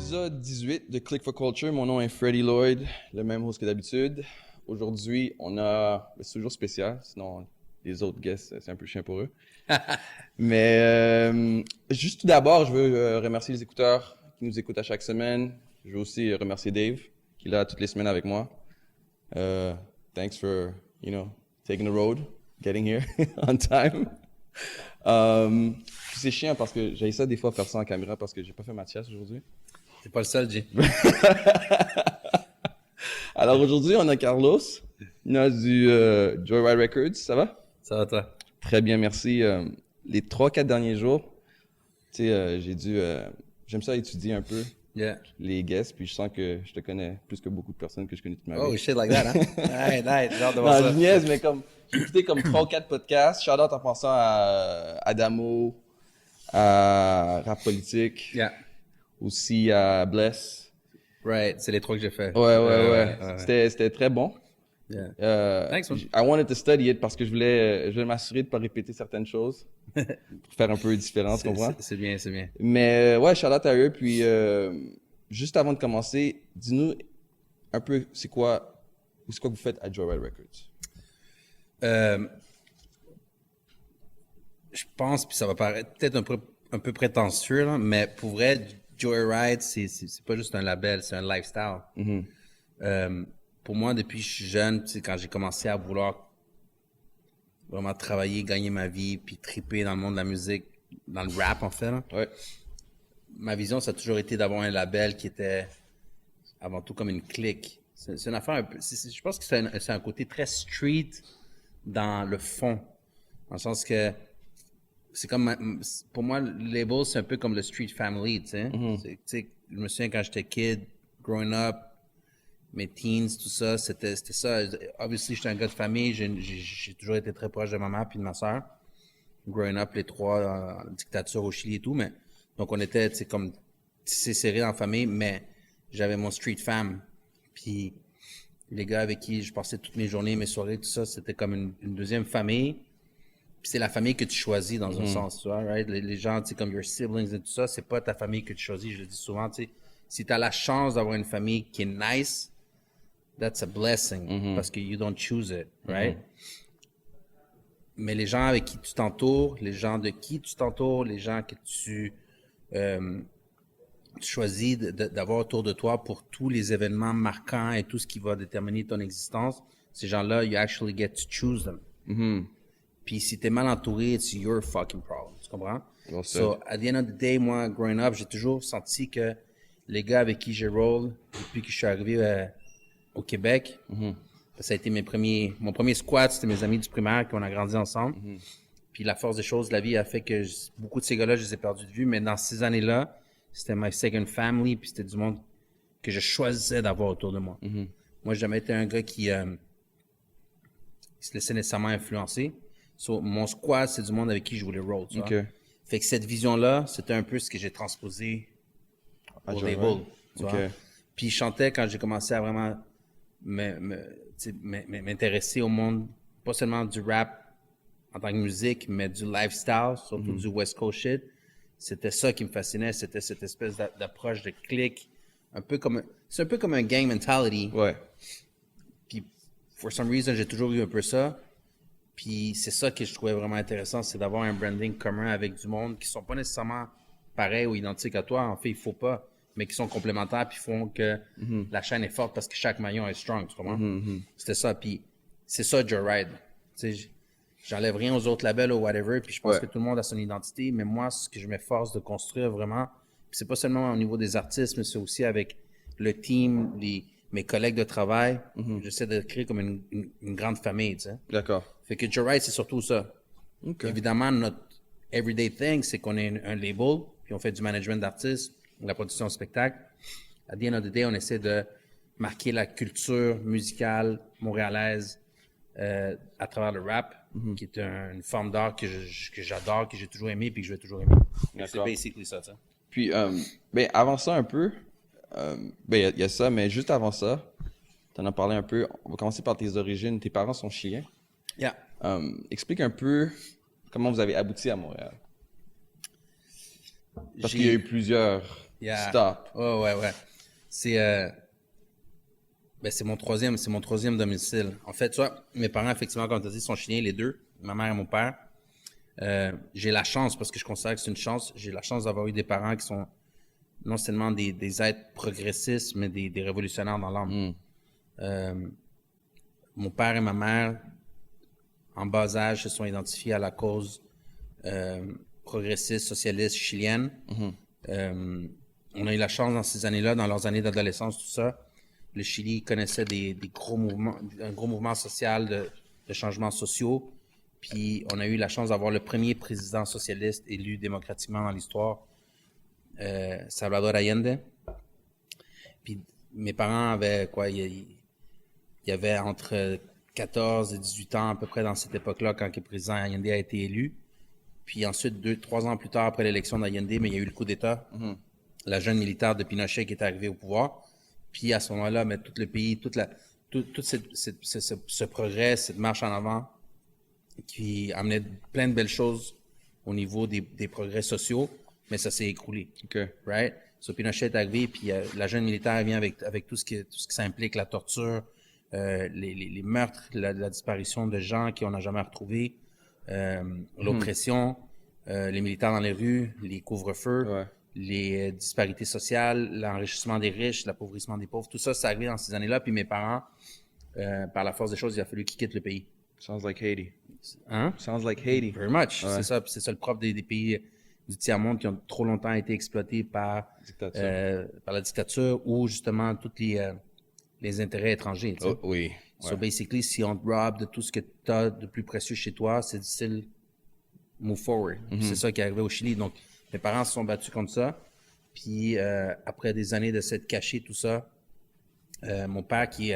épisode 18 de Click for Culture. Mon nom est Freddie Lloyd, le même host que d'habitude. Aujourd'hui, on a... C'est toujours spécial, sinon les autres guests, c'est un peu chiant pour eux. Mais juste tout d'abord, je veux remercier les écouteurs qui nous écoutent à chaque semaine. Je veux aussi remercier Dave, qui est là toutes les semaines avec moi. Thanks for, taking the road, getting here on time. C'est chiant parce que j'ai ça des fois faire ça en caméra parce que j'ai pas fait ma chasse aujourd'hui. T'es pas le seul, Jay. Alors aujourd'hui, on a Carlos. Il a du Joyride Records. Ça va? Ça va, toi? Très bien, merci. Les 3-4 derniers jours, tu sais, j'aime ça étudier un peu les guests, puis je sens que je te connais plus que beaucoup de personnes que je connais toute ma vie. Oh, shit like that, hein? Right, j'ai hâte de voir Non, ça. je niaise, mais comme, j'ai écouté comme 3 ou 4 podcasts. Shout-out en pensant à Adamo, à Rap Politique, Yeah. aussi à Bless. Right, c'est les 3 que j'ai fait. Ouais. C'était très bon. Yeah. Thanks, man. I wanted to study it parce que je voulais m'assurer de pas répéter certaines choses pour faire un peu différent, tu comprends? C'est bien, c'est bien. Mais ouais, shout-out à eux. Puis juste avant de commencer, dis-nous un peu c'est quoi que vous faites à Joyride Records. Je pense, puis ça va paraître peut-être un peu prétentieux, là, mais pour vrai, Joyride, c'est pas juste un label, c'est un lifestyle. Pour moi, depuis que je suis jeune, tu sais, quand j'ai commencé à vouloir vraiment travailler, gagner ma vie, puis triper dans le monde de la musique, dans le rap en fait, là, Ouais. ma vision, ça a toujours été d'avoir un label qui était avant tout comme une clique. C'est une affaire un peu... je pense que c'est un côté très street dans le fond. Dans le sens que c'est comme... Pour moi, le label, c'est un peu comme le street family, tu sais. Tu sais, je me souviens quand j'étais kid, growing up, mes teens, tout ça, c'était ça. Obviously, j'étais un gars de famille. J'ai toujours été très proche de ma mère puis de ma soeur. Growing up, les 3 en dictature au Chili et tout, mais... Donc, on était, tu sais, comme tissés serrés en famille, mais j'avais mon street fam. Puis, les gars avec qui je passais toutes mes journées, mes soirées, tout ça, c'était comme une deuxième famille. Puis, c'est la famille que tu choisis dans un sens, tu vois, right? Les gens, tu sais, comme your siblings et tout ça, c'est pas ta famille que tu choisis. Je le dis souvent, tu sais. Si tu as la chance d'avoir une famille qui est nice, that's a blessing, parce que you don't choose it, right? Mais les gens avec qui tu t'entoures, les gens de qui tu t'entoures, les gens que tu choisis d'avoir autour de toi pour tous les événements marquants et tout ce qui va déterminer ton existence, ces gens-là, you actually get to choose them. Puis si t'es mal entouré, it's your fucking problem. Tu comprends? Well said. So, at the end of the day, moi, growing up, j'ai toujours senti que les gars avec qui j'ai roll depuis que je suis arrivé au Québec, ça a été mon premier squad, c'était mes amis du primaire qu'on a grandi ensemble. Puis la force des choses de la vie a fait que beaucoup de ces gars-là, je les ai perdus de vue. Mais dans ces années-là, c'était my second family, puis c'était du monde que je choisissais d'avoir autour de moi. Moi, j'ai jamais été un gars qui se laissait nécessairement influencer. So, mon squad, c'est du monde avec qui je voulais roll, tu vois. Fait que cette vision-là, c'était un peu ce que j'ai transposé au label, tu vois. Puis je chantais quand j'ai commencé à vraiment m'intéresser au monde, pas seulement du rap en tant que musique, mais du lifestyle, surtout du West Coast shit. C'était ça qui me fascinait, c'était cette espèce d'approche de clique, c'est un peu comme un gang mentality. Ouais. Puis, for some reason, j'ai toujours eu un peu ça. Puis c'est ça que je trouvais vraiment intéressant, c'est d'avoir un branding commun avec du monde qui sont pas nécessairement pareils ou identiques à toi. En fait, il faut pas, mais qui sont complémentaires puis font que la chaîne est forte parce que chaque maillon est strong, tu comprends? C'était ça, puis c'est ça Joyride. Tu sais, j'enlève rien aux autres labels ou whatever, puis je pense que tout le monde a son identité, mais moi, ce que je m'efforce de construire vraiment, puis c'est pas seulement au niveau des artistes, mais c'est aussi avec le team, mes collègues de travail. J'essaie de créer comme une grande famille, tu sais. D'accord. Fait que Joyride, c'est surtout ça. Évidemment, notre everyday thing, c'est qu'on est un label, puis on fait du management d'artistes, de la production de spectacle. À the end of the day, on essaie de marquer la culture musicale montréalaise à travers le rap, qui est une forme d'art que j'adore, que j'ai toujours aimé, puis que je vais toujours aimer. C'est basically ça, tu sais. Puis, ben, avant ça un peu, ben, il y a ça, mais juste avant ça, tu en as parlé un peu. On va commencer par tes origines. Tes parents sont chiliens. Yeah. Explique un peu comment vous avez abouti à Montréal. Parce qu'il y a eu plusieurs Yeah. Stop. Oh, ouais. C'est c'est mon troisième domicile. En fait, tu vois, mes parents, effectivement, comme tu as dit, sont chiliens, les deux, ma mère et mon père. J'ai la chance, parce que je considère que c'est une chance, j'ai la chance d'avoir eu des parents qui sont non seulement des êtres progressistes, mais des révolutionnaires dans l'âme. Mon père et ma mère, en bas âge, se sont identifiés à la cause progressiste, socialiste, chilienne. On a eu la chance dans ces années-là, dans leurs années d'adolescence, tout ça. Le Chili connaissait un gros mouvement social de changements sociaux. Puis on a eu la chance d'avoir le premier président socialiste élu démocratiquement dans l'histoire, Salvador Allende. Puis mes parents avaient quoi, il y avait entre 14 et 18 ans à peu près dans cette époque-là quand le président Allende a été élu. Puis ensuite, 2-3 ans plus tard après l'élection d'Allende, mais il y a eu le coup d'État. La jeune militaire de Pinochet qui est arrivée au pouvoir. Puis à ce moment-là, mais tout le pays, tout ce progrès, cette marche en avant qui amenait plein de belles choses au niveau des progrès sociaux, mais ça s'est écroulé. OK. Right? So Pinochet est arrivé, puis la jeune militaire vient avec tout ce qui ça implique, la torture, les meurtres, la disparition de gens qu'on n'a jamais retrouvés, l'oppression, les militaires dans les rues, les couvre-feux, les disparités sociales, l'enrichissement des riches, l'appauvrissement des pauvres, tout ça, c'est arrivé dans ces années-là. Puis mes parents, par la force des choses, il a fallu qu'ils quittent le pays. Sounds like Haiti. Hein? Sounds like Haiti. Very much. C'est ça le propre des pays du tiers-monde qui ont trop longtemps été exploités par la dictature ou justement tous les intérêts étrangers. Tu sais. Oh, oui. So basically, si on te robe de tout ce que tu as de plus précieux chez toi, c'est difficile move forward. C'est ça qui est arrivé au Chili. Donc, mes parents se sont battus contre ça. Puis, après des années de s'être caché, tout ça, mon père qui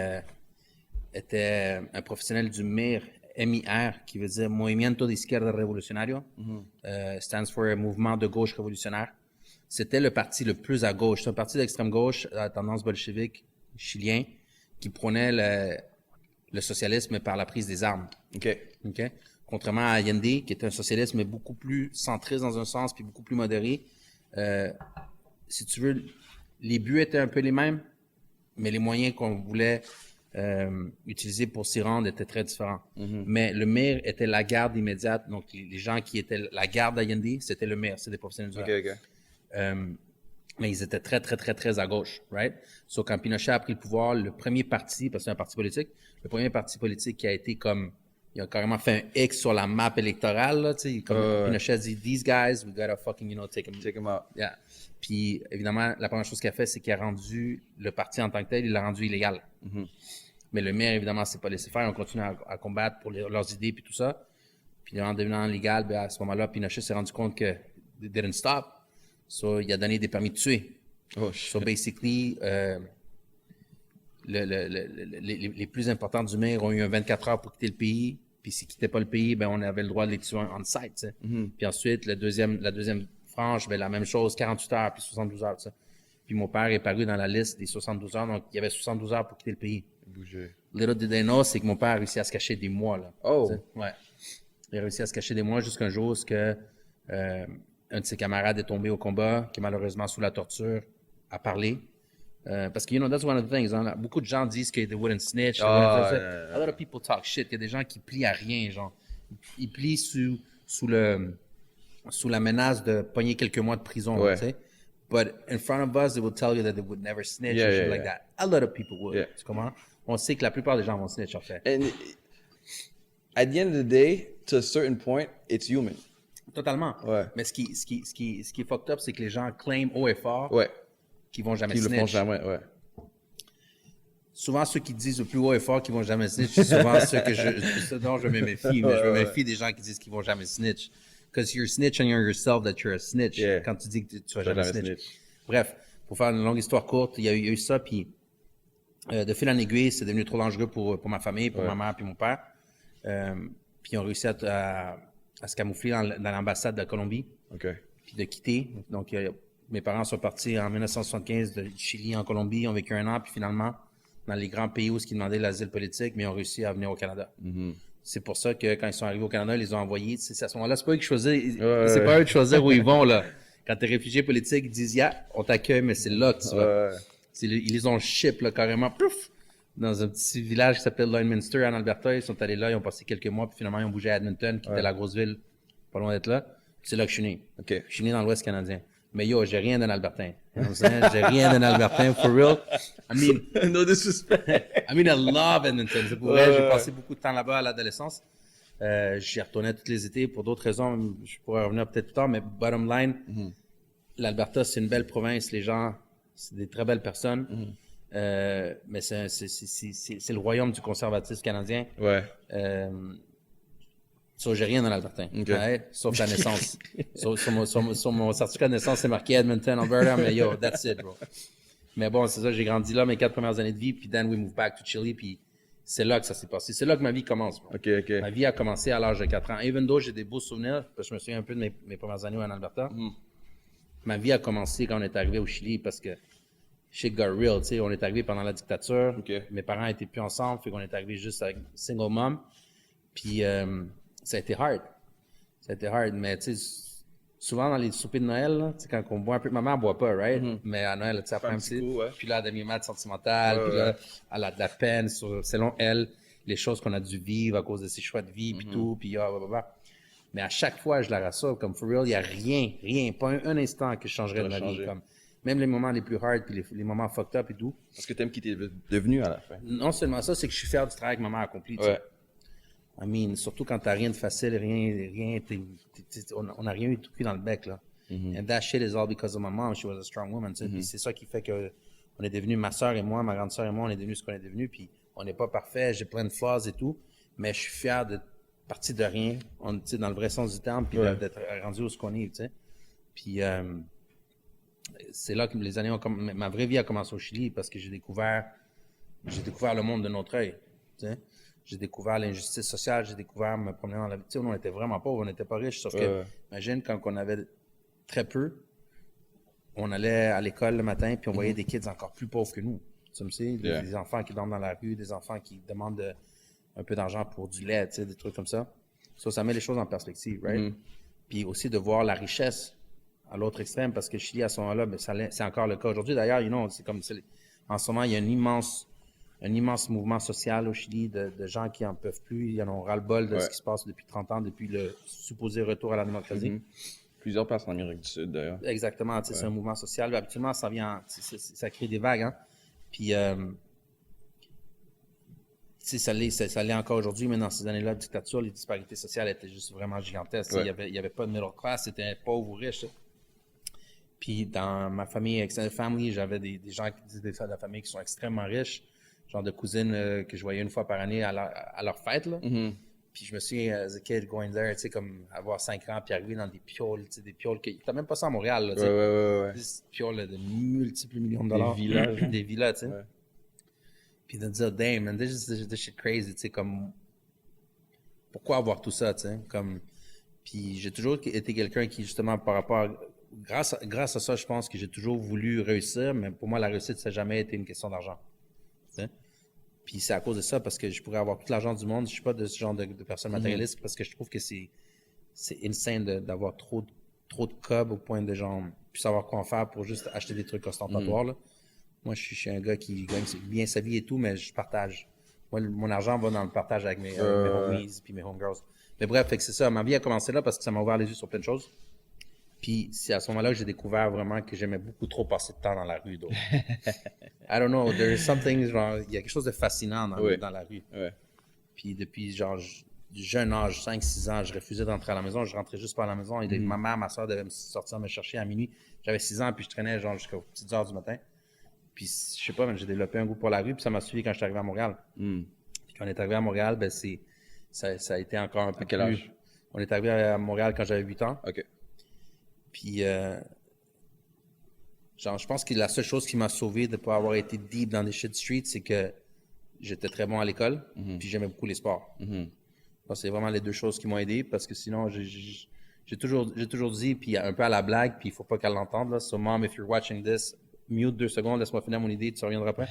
était un professionnel du MIR, MIR, qui veut dire Movimiento de Izquierda Revolucionario, stands for Mouvement de gauche révolutionnaire. C'était le parti le plus à gauche. C'est un parti d'extrême gauche à tendance bolchevique chilien qui prônait le socialisme par la prise des armes. OK. Contrairement à Allende, qui était un socialisme beaucoup plus centriste dans un sens, puis beaucoup plus modéré. Si tu veux, les buts étaient un peu les mêmes, mais les moyens qu'on voulait utiliser pour s'y rendre étaient très différents. Mais le MIR était la garde immédiate, donc les gens qui étaient la garde d'Allende, c'était le MIR, c'est des professionnels du OK. mais ils étaient très, très, très, très à gauche, right? So, quand Pinochet a pris le pouvoir, le premier parti, parce que c'est un parti politique, le premier parti politique qui a été comme, il a carrément fait un X sur la map électorale, là, tu sais, comme Pinochet a dit, these guys, we gotta fucking, take them out. Yeah. Puis, évidemment, la première chose qu'il a fait, c'est qu'il a rendu le parti en tant que tel, il l'a rendu illégal. Mais le maire, évidemment, s'est pas laissé faire, on continue à combattre pour leurs idées puis tout ça. Puis, en devenant légal, ben, à ce moment-là, Pinochet s'est rendu compte que it didn't stop. So, il a donné des permis de tuer. Oh, shit. So, basically, les plus importants du maire ont eu un 24 heures pour quitter le pays. Puis, s'ils quittaient pas le pays, ben, on avait le droit de les tuer on site, tu sais. Puis ensuite, la deuxième frange, ben, la même chose, 48 heures, puis 72 heures, tu sais. Puis, mon père est paru dans la liste des 72 heures. Donc, il y avait 72 heures pour quitter le pays. Bouger. Little did they know, c'est que mon père a réussi à se cacher des mois, là. Oh! Tu sais. Ouais. Il a réussi à se cacher des mois jusqu'un jour où un de ses camarades est tombé au combat, qui est malheureusement sous la torture, a parlé. Parce que, that's one of the things. Hein, beaucoup de gens disent que they wouldn't snitch. A lot of people talk shit. Il y a des gens qui plient à rien, genre. Ils plient sous la menace de pogner quelques mois de prison, tu sais. But in front of us, they will tell you that they would never snitch or shit like that. A lot of people would. Tu comprends? On sait que la plupart des gens vont snitch, en fait. And at the end of the day, to a certain point, it's human. Totalement. Ouais. Mais ce qui est fucked up, c'est que les gens claiment haut et fort qu'ils vont jamais Ils snitch. le font jamais, Souvent, ceux qui disent le plus haut et fort qu'ils vont jamais snitch, c'est souvent ceux dont je me méfie. Mais je me méfie des gens qui disent qu'ils vont jamais snitch. Because you're snitching on yourself that you're a snitch. Quand tu dis que tu vas jamais snitch. Bref, pour faire une longue histoire courte, il y a eu ça, puis de fil en aiguille, c'est devenu trop dangereux pour ma famille, pour ma mère puis mon père. Puis ils ont réussi à se camoufler dans l'ambassade de la Colombie. Puis de quitter. Donc, mes parents sont partis en 1975 de Chili en Colombie, ils ont vécu 1 an, puis finalement, dans les grands pays où ils demandaient l'asile politique, mais ils ont réussi à venir au Canada. C'est pour ça que quand ils sont arrivés au Canada, ils les ont envoyés. C'est à ce moment-là, c'est pas eux qui choisissent, c'est pas eux de choisir où ils vont, là. Quand t'es réfugié politique, ils disent, yeah, on t'accueille, mais c'est là que tu vas. Ils les ont ship, là, carrément, pouf, dans un petit village qui s'appelle Lloydminster, en Alberta. Ils sont allés là, ils ont passé quelques mois, puis finalement, ils ont bougé à Edmonton, qui était la grosse ville, pas loin d'être là. Puis c'est là que je suis né. OK. Je suis né dans l'Ouest canadien. Mais yo, j'ai rien d'un Albertain. You know what I'm saying? J'ai rien d'un Albertain, for real. I mean, No disrespect. I love Edmonton. C'est pour vrai, j'ai passé beaucoup de temps là-bas à l'adolescence. J'y retournais tous les étés pour d'autres raisons. Je pourrais revenir peut-être plus tard, mais bottom line, l'Alberta, c'est une belle province. Les gens, c'est des très belles personnes. Mais c'est le royaume du conservatisme canadien. Ouais. So, j'ai rien dans l'Albertain, Okay. right? Sauf la naissance. Sur mon certificat de naissance, c'est marqué Edmonton, Alberta, mais yo, that's it, bro. Mais bon, c'est ça, j'ai grandi là mes 4 premières années de vie, puis then we moved back to Chile, puis c'est là que ça s'est passé. C'est là que ma vie commence, bro. OK. Ma vie a commencé à l'âge de 4 ans. Even though j'ai des beaux souvenirs, parce que je me souviens un peu de mes premières années en Alberta, ma vie a commencé quand on est arrivé au Chili, parce que shit got real, tu sais, on est arrivé pendant la dictature, OK. mes parents étaient plus ensemble, fait qu'on est arrivé juste avec single mom, puis ça a été hard. Ça a été hard, mais tu sais, souvent dans les soupers de Noël, là, tu sais, quand on boit un peu, ma mère boit pas, right? Mais à Noël, tu sais, après un petit coup, ouais. puis là, elle a des maths sentimentales, puis là, elle a de la peine selon elle, les choses qu'on a dû vivre à cause de ses choix de vie, puis tout, puis blablabla. Mais à chaque fois, je la rassure, comme for real, il y a rien, pas un instant que je changerais de ma vie, comme même les moments les plus hard, puis les moments fucked up et tout. Parce que t'aimes qui t'es devenu à la fin. Non seulement ça, c'est que je suis fier du travail que ma mère a accompli. tu sais. Ouais. I mean, surtout quand t'as rien de facile, on n'a rien eu tout cuit dans le bec, là. And that shit is all because of my mom. She was a strong woman, tu sais. Puis c'est ça qui fait que on est devenu, ma soeur et moi, ma grande soeur et moi, on est devenu ce qu'on est devenu. Puis on n'est pas parfait, j'ai plein de flaws et tout, mais je suis fier d'être parti de rien, tu sais, dans le vrai sens du terme, puis d'être rendu où ce qu'on est, tu sais. Puis c'est là que les années ma vraie vie a commencé au Chili parce que j'ai découvert le monde de notre œil, tu sais. J'ai découvert l'injustice sociale, j'ai découvert me promener dans la vie. Tu sais, on était vraiment pauvres, on n'était pas riches. Sauf que, imagine, quand on avait très peu, on allait à l'école le matin, puis on voyait des kids encore plus pauvres que nous. Tu me sais, des enfants qui dorment dans la rue, des enfants qui demandent un peu d'argent pour du lait, tu sais, des trucs comme ça. Ça met les choses en perspective, right? Puis aussi de voir la richesse à l'autre extrême, parce que Chili, à ce moment-là, ben, c'est encore le cas aujourd'hui. D'ailleurs, c'est comme, en ce moment, il y a un immense mouvement social au Chili de gens qui en peuvent plus. Ils en ont ras-le-bol de ce qui se passe depuis 30 ans, depuis le supposé retour à la démocratie. Plusieurs places en Amérique du Sud, d'ailleurs. Exactement, c'est un mouvement social. Habituellement, ça vient, ça crée des vagues, hein. Puis, ça l'est encore aujourd'hui, mais dans ces années-là de dictature, les disparités sociales étaient juste vraiment gigantesques. Il y avait pas de middle class, c'était pauvre ou riche. Puis, dans ma famille, extended family, j'avais des gens qui disaient de la famille qui sont extrêmement riches. Genre de cousines que je voyais une fois par année à leur fête, là. Puis je me suis as a kid going there, tu sais, comme avoir 5 ans, puis arriver dans des pioles, tu sais, des pioles que t'as même pas ça à Montréal, là, tu sais. Des pioles là, de multiples millions de dollars. Des villages. Des villas, tu sais. Puis de dire, damn, man, this shit crazy, tu sais, comme, pourquoi avoir tout ça, tu sais, comme, puis j'ai toujours été quelqu'un qui, justement, par rapport grâce à ça, je pense que j'ai toujours voulu réussir, mais pour moi, la réussite, ça n'a jamais été une question d'argent. Tu sais? Puis c'est à cause de ça, parce que je pourrais avoir tout l'argent du monde. Je suis pas de ce genre de personne matérialiste, parce que je trouve que c'est insane d'avoir trop de cob au point de genre plus savoir quoi en faire pour juste acheter des trucs ostentatoires. Là. Moi, je suis un gars qui gagne bien sa vie et tout, mais je partage. Moi, mon argent va dans le partage avec mes homies puis mes homegirls. Mais bref, fait que c'est ça. Ma vie a commencé là parce que ça m'a ouvert les yeux sur plein de choses. Puis c'est à ce moment-là que j'ai découvert vraiment que j'aimais beaucoup trop passer de temps dans la rue. Donc. I don't know, there is something, genre, il y a quelque chose de fascinant dans la rue. Puis depuis, genre, du jeune âge, 5-6 ans, je refusais d'entrer à la maison. Je rentrais juste pas à la maison. Et ma mère, ma soeur devaient sortir me chercher à minuit. J'avais 6 ans, puis je traînais genre jusqu'aux petites heures du matin. Puis je sais pas, mais j'ai développé un goût pour la rue, puis ça m'a suivi quand je suis arrivé à Montréal. Puis quand on est arrivé à Montréal, ben ça a été encore un peu quel âge? On est arrivé à Montréal quand j'avais 8 ans. OK. Puis, genre, je pense que la seule chose qui m'a sauvé de ne pas avoir été deep dans des shit streets, c'est que j'étais très bon à l'école, puis j'aimais beaucoup les sports. C'est vraiment les deux choses qui m'ont aidé, parce que sinon, j'ai toujours dit, puis un peu à la blague, puis il faut pas qu'elle l'entende, là. So, mom, if you're watching this, mute 2 secondes, laisse-moi finir mon idée, tu reviendras après.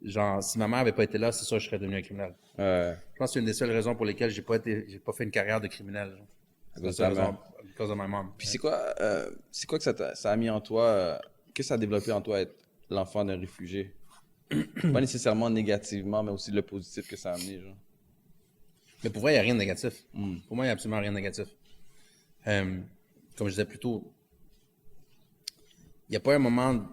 Genre, si ma mère avait pas été là, c'est sûr que je serais devenu un criminel. Je pense que c'est une des seules raisons pour lesquelles j'ai pas fait une carrière de criminel. Genre. À cause de ta mère. Because of my mom. Puis c'est quoi que ça a mis en toi, qu'est-ce que ça a développé en toi être l'enfant d'un réfugié? Pas nécessairement négativement, mais aussi le positif que ça a amené, genre. Mais pour vrai, il n'y a rien de négatif. Pour moi, il n'y a absolument rien de négatif. Comme je disais plus tôt, il n'y a pas un moment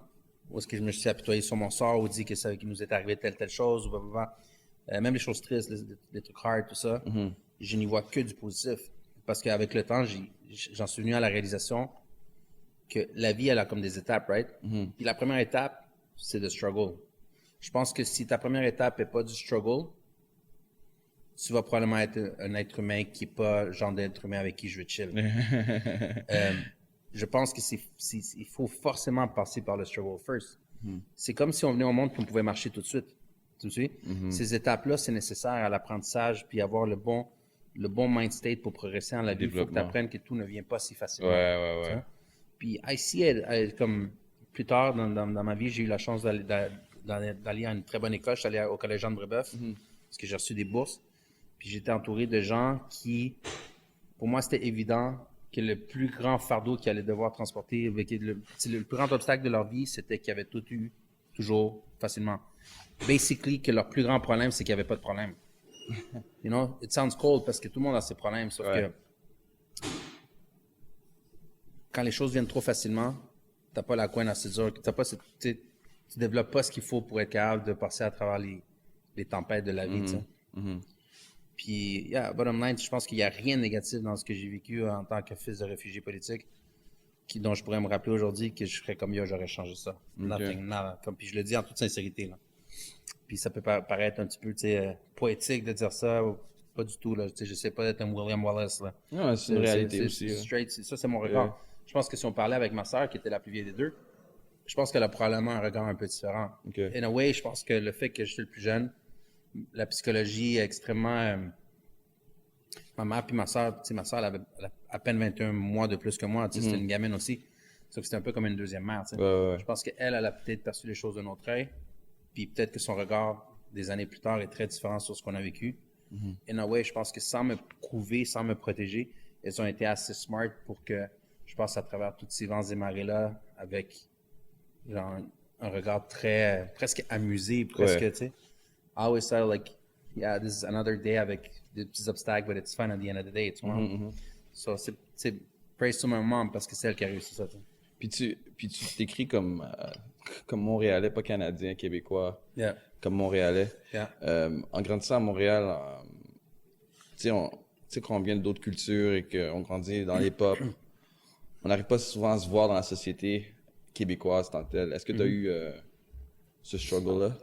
où est-ce que je me suis apitoyé sur mon sort ou dit que ça qu'il nous est arrivé telle chose, ou blablabla. Même les choses tristes, les trucs hard, tout ça, je n'y vois que du positif. Parce qu'avec le temps, j'en suis venu à la réalisation que la vie, elle a comme des étapes, right? Puis la première étape, c'est de struggle. Je pense que si ta première étape n'est pas du struggle, tu vas probablement être un être humain qui n'est pas le genre d'être humain avec qui je veux chill. Je pense qu'il faut forcément passer par le struggle first. C'est comme si on venait au monde et qu'on pouvait marcher tout de suite. Tu me suis? Ces étapes-là, c'est nécessaire à l'apprentissage puis avoir le bon mind state pour progresser dans la vie. Il faut que tu apprennes que tout ne vient pas si facilement. Ouais. Puis, I see it, comme plus tard dans ma vie, j'ai eu la chance d'aller à une très bonne école. Je suis allé au Collège Jean de Brébeuf parce que j'ai reçu des bourses. Puis j'étais entouré de gens pour moi, c'était évident que le plus grand fardeau qu'ils allaient devoir transporter, le plus grand obstacle de leur vie, c'était qu'ils avaient tout eu, toujours, facilement. Basically, que leur plus grand problème, c'est qu'il n'y avait pas de problème. You know, it sounds cold parce que tout le monde a ses problèmes, sauf que quand les choses viennent trop facilement, t'as pas la coin assez dure, tu développes pas ce qu'il faut pour être capable de passer à travers les tempêtes de la vie, tu sais. Puis, bottom line, je pense qu'il n'y a rien de négatif dans ce que j'ai vécu en tant que fils de réfugié politique, dont je pourrais me rappeler aujourd'hui que je serais comme yo, j'aurais changé ça. Nothing, nada. Puis je le dis en toute sincérité, là. Puis ça peut paraître un petit peu, poétique de dire ça, ou pas du tout, là. Je sais pas d'être un William Wallace, là. Non, c'est une réalité aussi. Straight, ça, c'est mon regard. Je pense que si on parlait avec ma sœur, qui était la plus vieille des deux, je pense qu'elle a probablement un regard un peu différent. In a way, je pense que le fait que je suis le plus jeune, la psychologie est extrêmement... ma mère puis ma soeur, elle avait à peine 21 mois de plus que moi, c'était une gamine aussi. Donc c'était un peu comme une deuxième mère. Je pense qu'elle, elle a peut-être perçu les choses d'un autre œil, puis peut-être que son regard des années plus tard est très différent sur ce qu'on a vécu. In a way, je pense que sans me prouver, sans me protéger, elles ont été assez smart pour que je passe à travers tous ces vents et marées-là avec genre, un regard très, presque amusé, presque, tu sais. I always thought like, yeah, this is another day avec des petits obstacles, but it's fun at the end of the day, tu vois. So, c'est praise to my mom parce que c'est elle qui a réussi ça. Puis tu t'écris comme Montréalais, pas Canadien, Québécois, comme Montréalais. En grandissant à Montréal, tu sais qu'on vient d'autres cultures et qu'on grandit dans les pop, on n'arrive pas souvent à se voir dans la société québécoise tant telle. Est-ce que tu as eu ce struggle-là?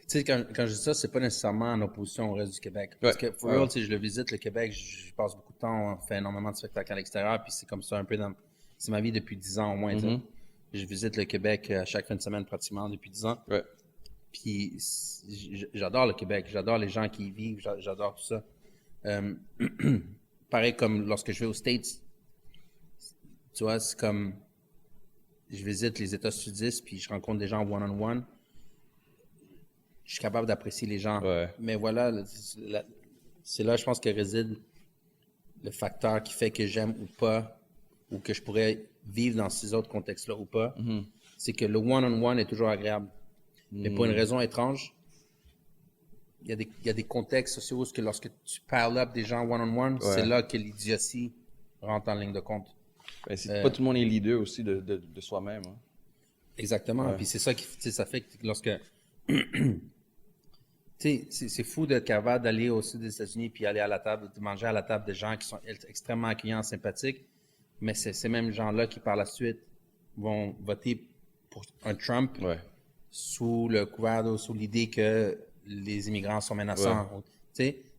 Tu sais, quand je dis ça, c'est pas nécessairement en opposition au reste du Québec. Parce que, for real, tu sais, je le visite, le Québec, je passe beaucoup de temps, on fait énormément de spectacles à l'extérieur, puis c'est comme ça un peu c'est ma vie depuis 10 ans au moins, tu sais. Je visite le Québec à chaque fin de semaine pratiquement depuis 10 ans. Puis j'adore le Québec, j'adore les gens qui y vivent, j'adore tout ça. Pareil comme lorsque je vais aux States, tu vois, c'est comme, je visite les États sudistes, puis je rencontre des gens one-on-one. Je suis capable d'apprécier les gens. Mais voilà, c'est là, je pense, que réside le facteur qui fait que j'aime ou pas, ou que je pourrais vivre dans ces autres contextes-là ou pas. C'est que le one-on-one est toujours agréable. Mais pour une raison étrange, il y a des contextes sociaux où que lorsque tu parles up des gens one-on-one, c'est là que l'idiotie rentre en ligne de compte. Pas tout le monde est leader aussi de soi-même. Hein. Exactement. Puis c'est ça qui fait que lorsque... c'est fou d'être capable d'aller au sud des États-Unis puis aller à la table, de manger à la table de gens qui sont extrêmement accueillants, sympathiques, mais c'est ces mêmes gens-là qui, par la suite, vont voter pour un Trump sous le couvert, sous l'idée que les immigrants sont menaçants.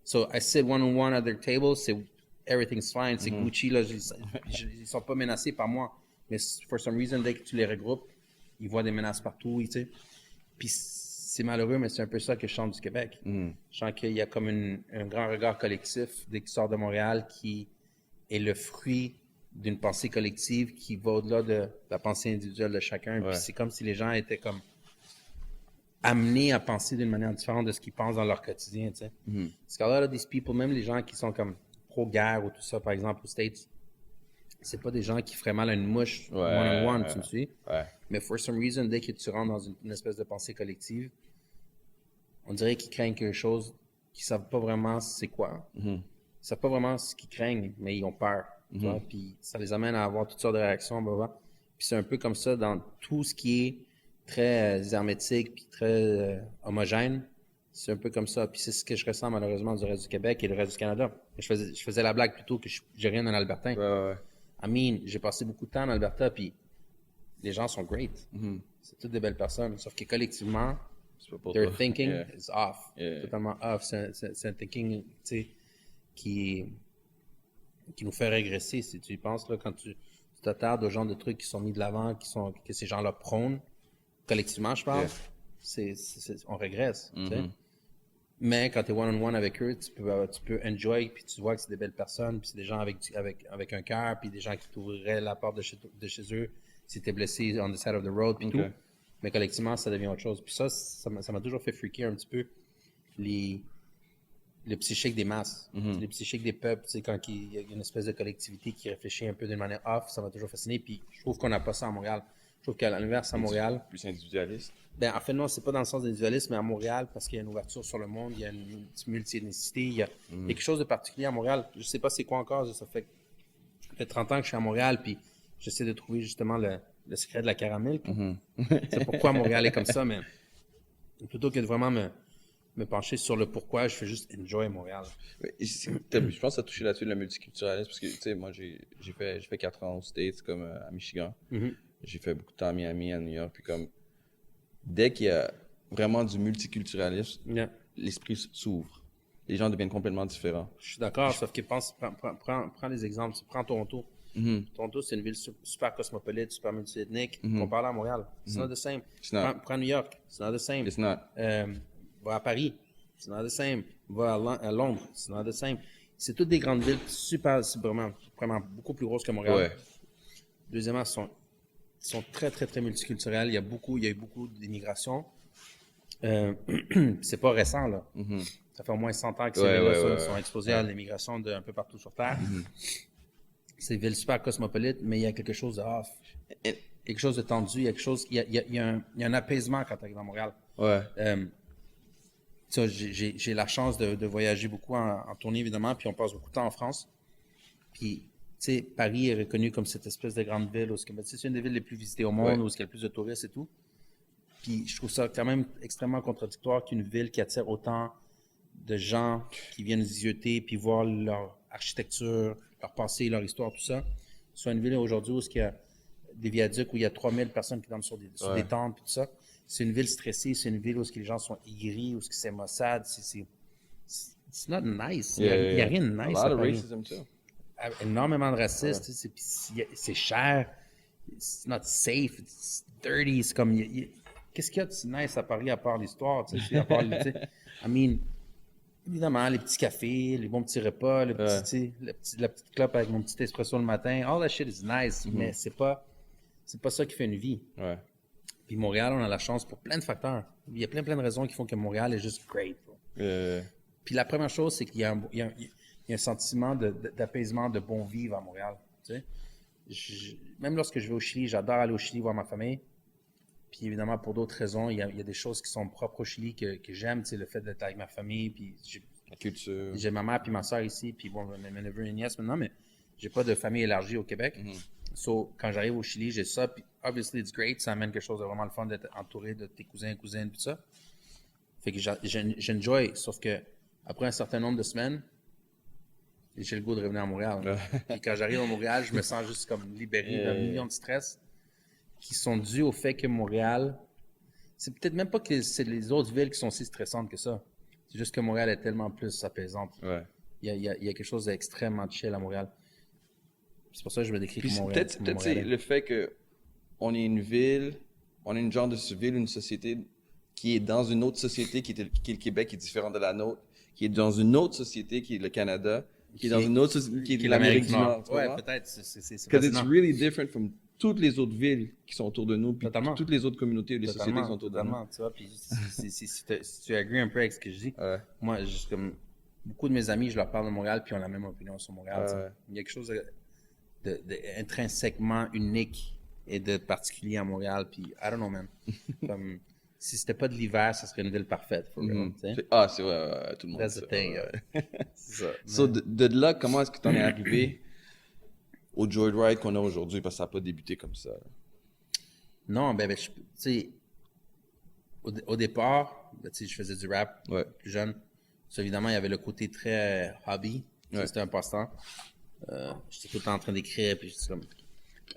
So, I sit one-on-one at their table, c'est everything's fine, c'est Gucci, là, ils sont pas menacés par moi, mais for some reason, dès que tu les regroupes, ils voient des menaces partout, tu sais. Puis c'est malheureux, mais c'est un peu ça que je chante du Québec. Je sens qu'il y a comme un grand regard collectif dès qu'il sort de Montréal qui est le fruit d'une pensée collective qui va au-delà de la pensée individuelle de chacun. Puis c'est comme si les gens étaient comme amenés à penser d'une manière différente de ce qu'ils pensent dans leur quotidien, tu sais. Parce qu'à lot of these people, même les gens qui sont comme pro-guerre ou tout ça, par exemple, aux States, c'est pas des gens qui feraient mal à une mouche Ouais, one-on-one, ouais. tu me suis? Ouais. Mais for some reason, dès que tu rentres dans une espèce de pensée collective, on dirait qu'ils craignent quelque chose qu'ils savent pas vraiment c'est quoi. Ils savent pas vraiment ce qu'ils craignent, mais ils ont peur. Tu vois? Puis ça les amène à avoir toutes sortes de réactions. Blablabla. Puis c'est un peu comme ça dans tout ce qui est très hermétique puis très homogène. C'est un peu comme ça. Puis c'est ce que je ressens malheureusement du reste du Québec et du reste du Canada. Je faisais la blague plutôt que j'ai rien en Albertain. Ouais. I mean, j'ai passé beaucoup de temps en Alberta, puis les gens sont great. C'est toutes des belles personnes. Sauf que collectivement, C'est pas pour their toi. thinking Yeah. is off. Yeah. Totalement off. C'est un thinking, tu sais, qui nous fait régresser, si tu y penses, là, quand tu t'attardes aux genres de trucs qui sont mis de l'avant, que ces gens-là prônent, collectivement, je parle, on régresse, tu sais. Mais quand tu es one-on-one avec eux, tu peux enjoy, puis tu vois que c'est des belles personnes, puis c'est des gens avec un cœur, puis des gens qui t'ouvriraient la porte de chez eux si tu es blessé on the side of the road, puis tout. Mais collectivement, ça devient autre chose. Puis ça m'a toujours fait freaker un petit peu le psychique des masses, le psychique des peuples, tu sais, quand il y a une espèce de collectivité qui réfléchit un peu d'une manière off, ça m'a toujours fasciné. Puis je trouve qu'on n'a pas ça à Montréal. Je trouve qu'à l'inverse, à Montréal, Plus individualiste. ben, en fait, non, c'est pas dans le sens d'individualisme, mais à Montréal, parce qu'il y a une ouverture sur le monde, il y a une multi-ethnicité, il y a quelque chose de particulier à Montréal. Je sais pas c'est quoi encore, ça fait 30 ans que je suis à Montréal, puis j'essaie de trouver justement le secret de la caramel. C'est pourquoi Montréal est comme ça, mais plutôt que de vraiment me pencher sur le pourquoi, je fais juste enjoy Montréal. Je pense que ça a touché là-dessus le multiculturalisme parce que, tu sais, moi, j'ai fait 4 ans aux States, comme à Michigan. J'ai fait beaucoup de temps à Miami, à New York. Puis comme, dès qu'il y a vraiment du multiculturalisme, l'esprit s'ouvre. Les gens deviennent complètement différents. Je suis d'accord, sauf que prends des exemples. Prends Toronto. Toronto, c'est une ville super cosmopolite, super multiethnique, comparé à Montréal. It's not the same. Prends New York, it's not the same. It's not. Va à Paris, it's not the same. Va à Londres, it's not the same. C'est toutes des grandes villes vraiment beaucoup plus grosses que Montréal. Ouais. Deuxièmement, sont très, très, très multiculturels. Il y a eu beaucoup d'immigration. C'est pas récent, là. Ça fait au moins 100 ans que ces villes-là sont exposées à l'immigration d'un peu partout sur Terre. C'est des villes super cosmopolites, mais il y a quelque chose de off. Quelque chose de tendu. Il y a un apaisement quand tu arrives à Montréal. Ouais. J'ai la chance de voyager beaucoup en tournée, évidemment, puis on passe beaucoup de temps en France. Puis, tu sais, Paris est reconnu comme cette espèce de grande ville où c'est une des villes les plus visitées au monde, où il y a le plus de touristes et tout. Puis, je trouve ça quand même extrêmement contradictoire qu'une ville qui attire autant de gens qui viennent zioter puis voir leur architecture, leur passé, leur histoire, tout ça, soit une ville aujourd'hui où il y a des viaducs où il y a 3000 personnes qui dorment sur des tentes puis tout ça. C'est une ville stressée, c'est une ville où les gens sont aigris, où c'est Mossad, it's not nice. Il y a rien de nice A à lot of Paris. racism too. Énormément de racistes, c'est cher, it's not safe, it's dirty, c'est comme... Qu'est-ce qu'il y a de si nice à Paris à part l'histoire, tu sais, à part, tu sais, I mean, évidemment, les petits cafés, les bons petits repas, la petite clope avec mon petit espresso le matin, all that shit is nice, mais c'est pas ça qui fait une vie. Ouais. Puis Montréal, on a la chance pour plein de facteurs. Il y a plein de raisons qui font que Montréal est juste great. Puis la première chose, c'est qu'il y a un sentiment d'apaisement, de bon vivre à Montréal. Tu sais? Même lorsque je vais au Chili, j'adore aller au Chili voir ma famille. Puis évidemment, pour d'autres raisons, il y a des choses qui sont propres au Chili que j'aime, tu sais, le fait d'être avec ma famille, puis La culture. j'ai ma mère puis ma soeur ici, puis bon, mes neveux et nièces maintenant, mais j'ai pas de famille élargie au Québec. So, quand j'arrive au Chili, j'ai ça, puis obviously it's great, ça amène quelque chose de vraiment le fun d'être entouré de tes cousins, cousines, puis ça. Fait que j'enjoy, sauf que après un certain nombre de semaines, j'ai le goût de revenir à Montréal. Puis quand j'arrive à Montréal, je me sens juste comme libéré d'un million de stress qui sont dus au fait que Montréal, c'est peut-être même pas que c'est les autres villes qui sont si stressantes que ça. C'est juste que Montréal est tellement plus apaisante. Ouais. Il y a quelque chose d'extrêmement chill à Montréal. C'est pour ça que je me décris comme Montréal. Peut-être c'est le fait que on est une ville, on est une genre de ville, une société qui est dans une autre société qui est le Québec, qui est différente de la nôtre, qui est dans une autre société qui est le Canada, qui est dans une autre société qui est l'Amérique du Nord. Ouais, peut-être. C'est Because it's really different from toutes les autres villes qui sont autour de nous, puis Totalement. toutes les autres communautés, les sociétés qui sont autour de nous. Tu vois, puis si tu agree un peu avec ce que je dis, moi, juste comme beaucoup de mes amis, je leur parle de Montréal, puis ils ont la même opinion sur Montréal. Tu sais. Ouais. Il y a quelque chose intrinsèquement unique et de particulier à Montréal, puis I don't know, man. Comme, si c'était pas de l'hiver, ça serait une ville parfaite, for real, tu sais. Ah, c'est vrai, ouais, tout le monde. That's dit the ça, thing, ouais. C'est ça. So, de là, comment est-ce que tu en es arrivé au Joyride qu'on a aujourd'hui? Parce que ça n'a pas débuté comme ça. Non, tu sais, au départ, tu sais, je faisais du rap Ouais. plus jeune. So, évidemment, il y avait le côté très hobby. Tu sais, Ouais. c'était un passe-temps. J'étais tout le temps en train d'écrire, puis j'étais comme...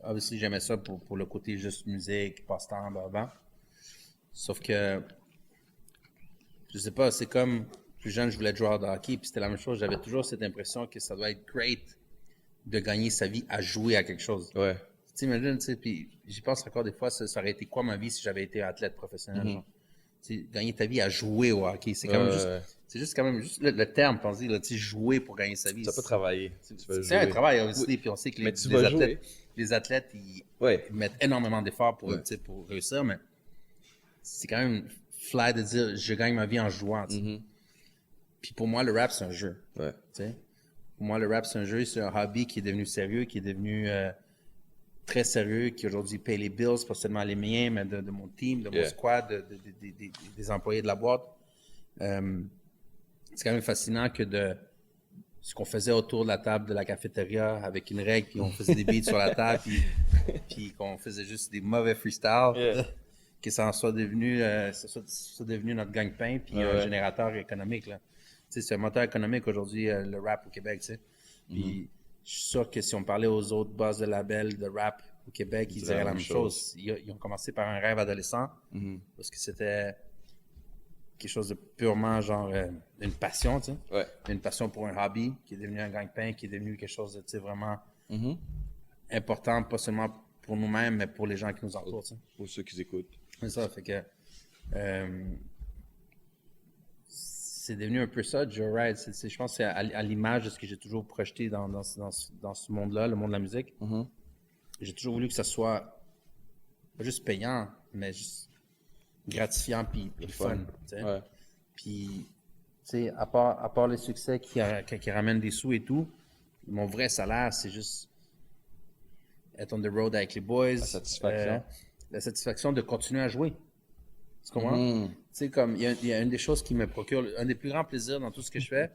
Obviously, j'aimais ça pour le côté juste musique, passe-temps, blablabla. Sauf que, je sais pas, c'est comme... Plus jeune, je voulais être joueur de hockey, puis c'était la même chose. J'avais toujours cette impression que ça doit être great de gagner sa vie à jouer à quelque chose. Ouais. T'imagines, tu sais, puis j'y pense encore des fois, ça aurait été quoi ma vie si j'avais été athlète professionnel, genre. Tu sais, gagner ta vie à jouer au hockey, c'est quand même juste, c'est juste quand même juste le terme, pensez, là, tu sais, jouer pour gagner sa vie. Tu n'as pas travaillé. Tu vas C'est un jouer. travail, aussi, Oui. puis on sait que Mais tu vas jouer. les athlètes, ils Ouais. mettent énormément d'efforts pour, Ouais. tu sais, pour réussir, mais c'est quand même fly de dire, je gagne ma vie en jouant, tu sais. Puis pour moi, le rap, c'est un jeu. Ouais. Tu sais. Pour moi, le rap, c'est un jeu, c'est un hobby qui est devenu sérieux, qui est devenu très sérieux, qui aujourd'hui paye les bills, pas seulement les miens, mais de mon team, de mon squad, des employés de la boîte. C'est quand même fascinant que de ce qu'on faisait autour de la table de la cafétéria avec une règle, puis on faisait des beats sur la table, puis qu'on faisait juste des mauvais freestyles, que ça en soit devenu, soit devenu notre gagne-pain, puis un générateur économique, là. Tu sais, c'est un moteur économique aujourd'hui, le rap au Québec, tu sais. Puis je suis sûr que si on parlait aux autres boss de label de rap au Québec, ils diraient la même chose. Ils ont commencé par un rêve adolescent, parce que c'était quelque chose de purement genre une passion, tu sais. Ouais. Une passion pour un hobby qui est devenu un gagne-pain, qui est devenu quelque chose de, tu sais, vraiment important, pas seulement pour nous-mêmes, mais pour les gens qui nous entourent, tu sais. Pour ceux qui écoutent. C'est ça, fait que c'est devenu un peu ça, Joyride. Je pense que c'est à l'image de ce que j'ai toujours projeté dans ce monde-là, le monde de la musique. J'ai toujours voulu que ça soit pas juste payant, mais juste gratifiant puis fun. Tu sais. Ouais. Puis, tu sais, à part les succès qui ramènent des sous et tout, mon vrai salaire, c'est juste être on the road avec les boys. La satisfaction. La satisfaction de continuer à jouer. Tu comprends? Tu sais, comme, il y a une des choses qui me procure, un des plus grands plaisirs dans tout ce que je fais,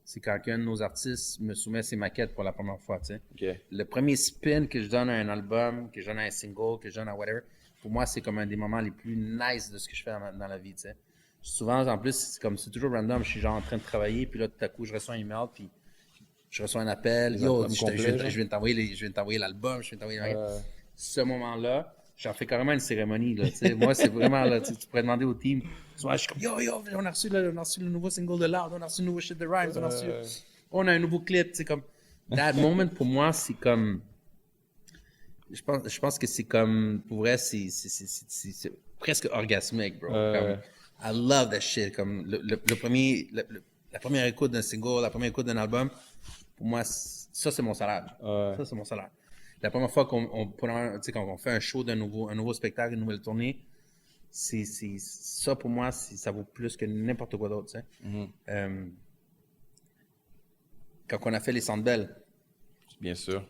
c'est quand un de nos artistes me soumet ses maquettes pour la première fois, tu sais. OK. Le premier spin que je donne à un album, que je donne à un single, que je donne à whatever, pour moi, c'est comme un des moments les plus nice de ce que je fais dans la vie, tu sais. Souvent, en plus, c'est toujours random. Je suis genre en train de travailler, puis là, tout à coup, je reçois un email, puis je reçois un appel. Yo, je viens de t'envoyer l'album, je viens de t'envoyer ce moment-là, j'en fais carrément une cérémonie, là, tu sais. Moi, c'est vraiment, là, tu pourrais demander au team. Soit je suis comme, yo, on a reçu le nouveau single de Loud, on a reçu le nouveau shit de Rhymes, on a un nouveau clip, tu sais, comme, that moment, pour moi, c'est comme, je pense que c'est comme, pour vrai, c'est presque orgasmique, bro. Comme, I love that shit. Comme la première écoute d'un single, la première écoute d'un album, pour moi, ça, c'est mon salaire. Ça, c'est mon salaire. La première fois quand on fait un show d'un nouveau spectacle, une nouvelle tournée, ça, pour moi, ça vaut plus que n'importe quoi d'autre, tu sais. Quand on a fait les Centres Bell, Bien sûr.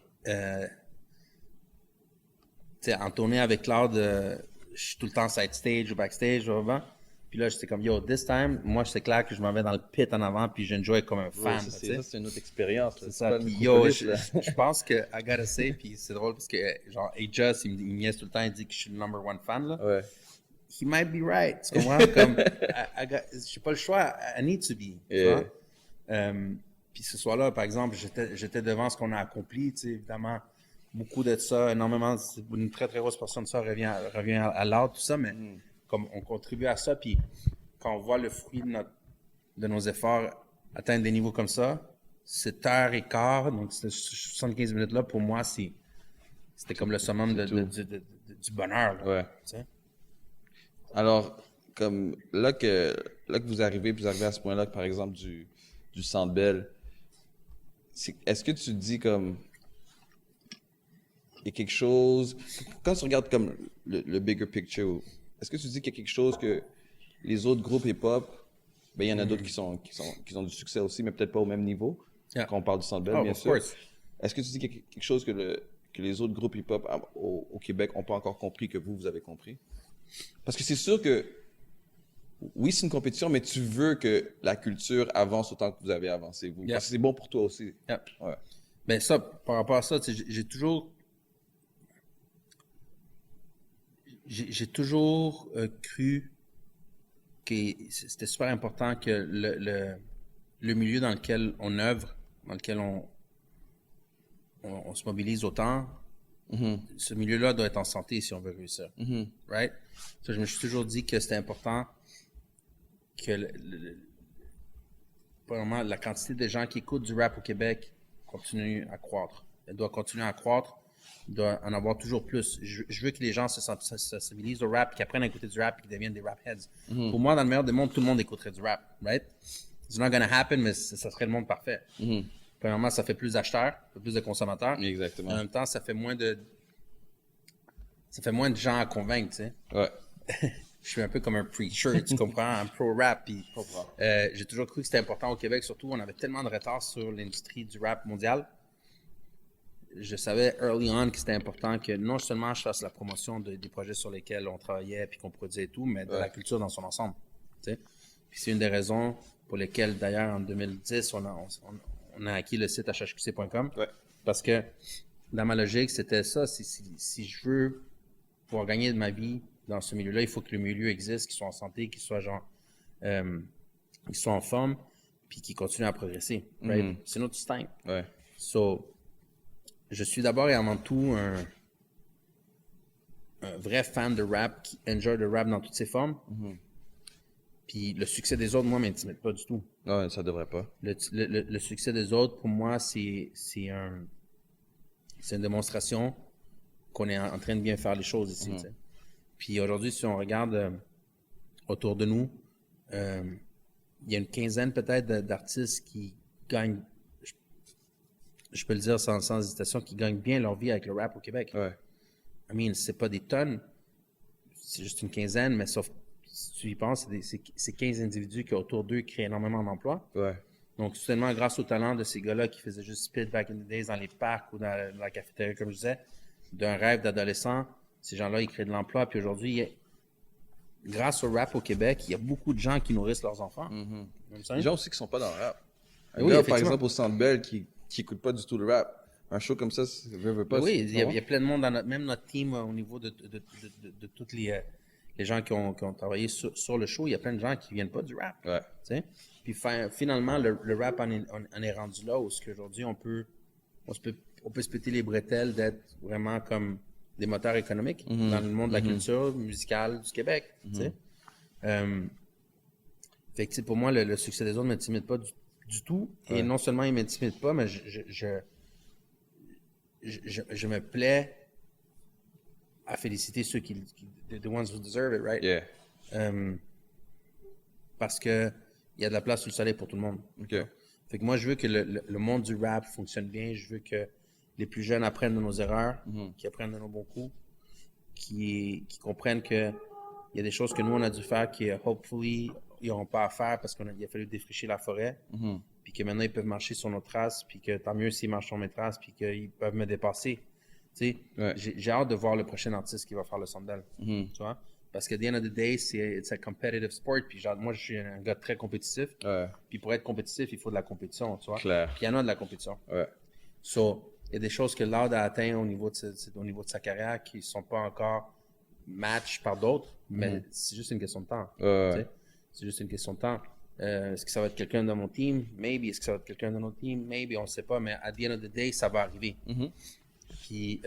en tournée avec Claude, je suis tout le temps side stage ou backstage ou avant. Puis là, j'étais comme, yo, this time, moi, c'est clair que je m'en vais dans le pit en avant, puis j'enjoy comme un fan. Ça, c'est une autre expérience. C'est ça. Puis yo, je pense que, I gotta say, puis c'est drôle parce que, genre, Just, il me niaise tout le temps, il dit que je suis le number one fan, là. Ouais. He might be right. Tu comprends? Comme, j'ai pas le choix. I need to be. Tu vois? Puis ce soir-là, par exemple, j'étais devant ce qu'on a accompli, tu sais, évidemment. Beaucoup de ça, énormément, une très, très grosse portion de ça revient à l'art, tout ça, mais comme on contribue à ça, puis quand on voit le fruit de nos efforts atteindre des niveaux comme ça, cette heure et quart, donc ces 75 minutes-là, pour moi, c'était comme le summum du bonheur. Là, ouais. Tu sais? Alors, comme là que vous arrivez à ce point-là, par exemple, du Centre Bell, est-ce que tu te dis comme il y a quelque chose, quand tu regardes comme le bigger picture, est-ce que tu dis qu'il y a quelque chose que les autres groupes hip-hop Ben, il y en a d'autres qui ont du succès aussi, mais peut-être pas au même niveau. Yeah. Quand on parle du Centre Bell, Oh, bien of sûr. course. Est-ce que tu dis quelque chose que les autres groupes hip-hop au Québec n'ont pas encore compris que vous avez compris? Parce que c'est sûr que, oui, c'est une compétition, mais tu veux que la culture avance autant que vous avez avancé, vous. Yeah. Parce que c'est bon pour toi aussi. Yeah. Ouais. Ben ça, par rapport à ça, tu sais, j'ai toujours cru que c'était super important que le milieu dans lequel on œuvre, dans lequel on se mobilise autant, ce milieu-là doit être en santé si on veut réussir. Right? So, je me suis toujours dit que c'était important que premièrement, la quantité de gens qui écoutent du rap au Québec continue à croître. Elle doit continuer à croître. Il doit en avoir toujours plus. Je veux que les gens se sensibilisent au rap, qu'ils apprennent à écouter du rap et qu'ils deviennent des rap heads. Pour moi, dans le meilleur des mondes, tout le monde écouterait du rap, right? It's not gonna happen, mais ça serait le monde parfait. Premièrement, ça fait plus d'acheteurs, ça fait plus de consommateurs. Exactement. En même temps, ça fait moins de gens à convaincre, tu sais. Ouais. Je suis un peu comme un preacher, tu comprends, un pro-rap. Puis, j'ai toujours cru que c'était important au Québec, surtout, on avait tellement de retard sur l'industrie du rap mondial. Je savais early on que c'était important que non seulement je fasse la promotion des projets sur lesquels on travaillait puis qu'on produisait et tout, mais de la culture dans son ensemble. Tu sais. Puis c'est une des raisons pour lesquelles, d'ailleurs, en 2010, on a acquis le site hhqc.com. Ouais. Parce que, dans ma logique, c'était ça. Si je veux pouvoir gagner de ma vie dans ce milieu-là, il faut que le milieu existe, qu'il soit en santé, qu'il soit qu'il soit en forme, puis qu'il continue à progresser. Right? C'est notre instinct. Ouais. So, je suis d'abord et avant tout un vrai fan de rap qui enjoy le rap dans toutes ses formes. Puis le succès des autres, moi, m'intimide pas du tout. Non, ça devrait pas. Le succès des autres, pour moi, c'est une démonstration qu'on est en train de bien faire les choses ici. Tu sais. Puis aujourd'hui, si on regarde autour de nous, il y a une quinzaine peut-être d'artistes qui gagnent, je peux le dire sans hésitation, qui gagnent bien leur vie avec le rap au Québec. Ouais. I mean, c'est pas des tonnes, c'est juste une quinzaine, mais sauf si tu y penses, c'est 15 individus qui autour d'eux créent énormément d'emplois. Ouais. Donc, soudainement, grâce au talent de ces gars-là qui faisaient juste spit back in the days dans les parcs ou dans la cafétéria, comme je disais, d'un rêve d'adolescent, ces gens-là, ils créent de l'emploi. Puis aujourd'hui, grâce au rap au Québec, il y a beaucoup de gens qui nourrissent leurs enfants. Les gens aussi qui sont pas dans le rap. Un Oui, gars, par effectivement. exemple, au Centre Bell qui écoute pas du tout le rap. Un show comme ça, veut pas. Oui, il y a plein de monde dans même notre team au niveau de tous les gens qui ont travaillé sur le show. Il y a plein de gens qui viennent pas du rap. Ouais. Tu sais? Puis finalement, le rap en est rendu là où aujourd'hui on peut se péter les bretelles d'être vraiment comme des moteurs économiques dans le monde de la culture musicale du Québec. Tu sais? Fait que pour moi, le succès des autres ne m'intimide pas du tout. Et non seulement il ne m'intimide pas, mais je me plais à féliciter ceux the ones who deserve it, right? Yeah. Parce que il y a de la place sur le soleil pour tout le monde. OK. Fait que moi, je veux que le monde du rap fonctionne bien. Je veux que les plus jeunes apprennent de nos erreurs, qu'ils apprennent de nos bons coups, qui comprennent que il y a des choses que nous, on a dû faire qui, hopefully, ils n'auront pas à faire parce qu'il a fallu défricher la forêt. Puis que maintenant, ils peuvent marcher sur nos traces, puis que tant mieux s'ils marchent sur mes traces, puis qu'ils peuvent me dépasser. Tu sais, j'ai hâte de voir le prochain artiste qui va faire le Centre Bell. Tu vois? Parce que, at the end of the day, it's a competitive sport. Puis moi, je suis un gars très compétitif. Puis pour être compétitif, il faut de la compétition, tu vois? Clair. Puis il y en a de la compétition. So, il y a des choses que Loud a atteint au niveau de sa carrière qui ne sont pas encore match par d'autres, mais c'est juste une question de temps. Tu sais? C'est juste une question de temps. Est-ce que ça va être quelqu'un de mon team? Maybe. Est-ce que ça va être quelqu'un de notre team? Maybe. On ne sait pas, mais at the end of the day, ça va arriver. Puis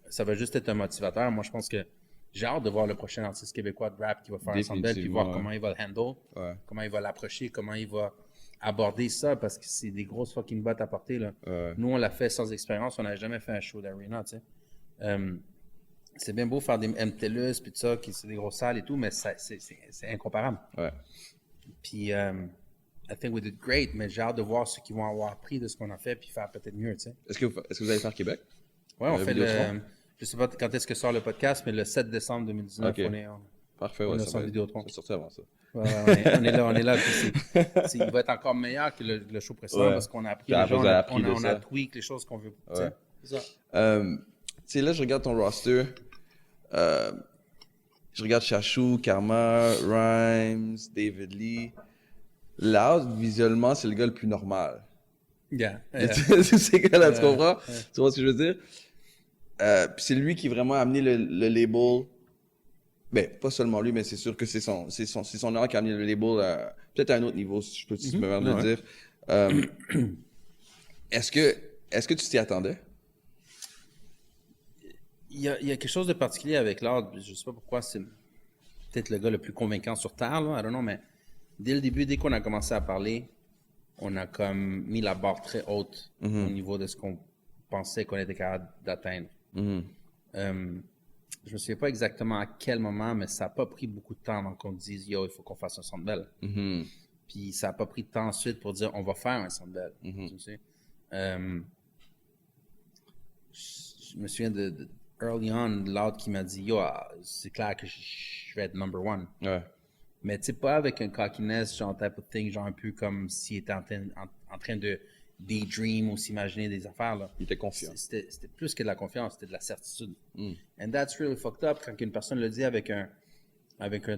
ça va juste être un motivateur. Moi, je pense que j'ai hâte de voir le prochain artiste québécois de rap qui va faire un Centre Bell, puis voir comment il va le handle, comment il va l'approcher, comment il va aborder ça, parce que c'est des grosses fucking bottes à porter, là. Nous, on l'a fait sans expérience. On n'a jamais fait un show d'arena, tu sais. C'est bien beau faire des MTLUS, puis tout ça, qui c'est des grosses salles et tout, mais c'est incomparable. Puis, I think we did great, mais j'ai hâte de voir ceux qui vont avoir appris de ce qu'on a fait, puis faire peut-être mieux, tu sais. Est-ce que vous allez faire Québec? Ouais, on fait je sais pas quand est-ce que sort le podcast, mais le 7 décembre 2019, Parfait, On ouais, a ça son va être- Vidéotron. c'est sorti avant ça. Ouais, on est là, on est là. Puis il va être encore meilleur que le show précédent Ouais. parce qu'on a appris, Puis après, vous avez appris de on a ça. tweak les choses qu'on veut. Tu Ouais. sais, c'est ça. Tu sais, là, je regarde ton roster. Euh, je regarde Chachou, Karma, Rhymes, David Lee. Loud, visuellement, c'est le gars le plus normal. Yeah. Tous ces gars-là, tu comprends? ouais. Tu vois ce que je veux dire? Puis c'est lui qui vraiment a amené le label. Ben, pas seulement lui, mais c'est sûr que c'est son art qui a amené le label peut-être à un autre niveau, si je peux me permettre de le Ouais. dire. Euh, est-ce que tu t'y attendais? Il y a quelque chose de particulier avec l'art. Je sais pas pourquoi c'est peut-être le gars le plus convaincant sur Terre, là, I don't know, mais dès le début, dès qu'on a commencé à parler, on a comme mis la barre très haute au niveau de ce qu'on pensait qu'on était capable d'atteindre. Je me souviens pas exactement à quel moment, mais ça n'a pas pris beaucoup de temps avant qu'on dise yo, il faut qu'on fasse un Centre Bell. Puis ça n'a pas pris de temps ensuite pour dire on va faire un Centre Bell. Tu sais? Je me souviens de early on, l'autre qui m'a dit yo, c'est clair que je vais être number one. Ouais. Mais tu sais, pas avec un cockiness, genre type of thing, genre un peu comme s'il était en train de daydream ou s'imaginer des affaires. Là. Il était confiant. C'était plus que de la confiance, c'était de la certitude. And that's really fucked up quand une personne le dit avec un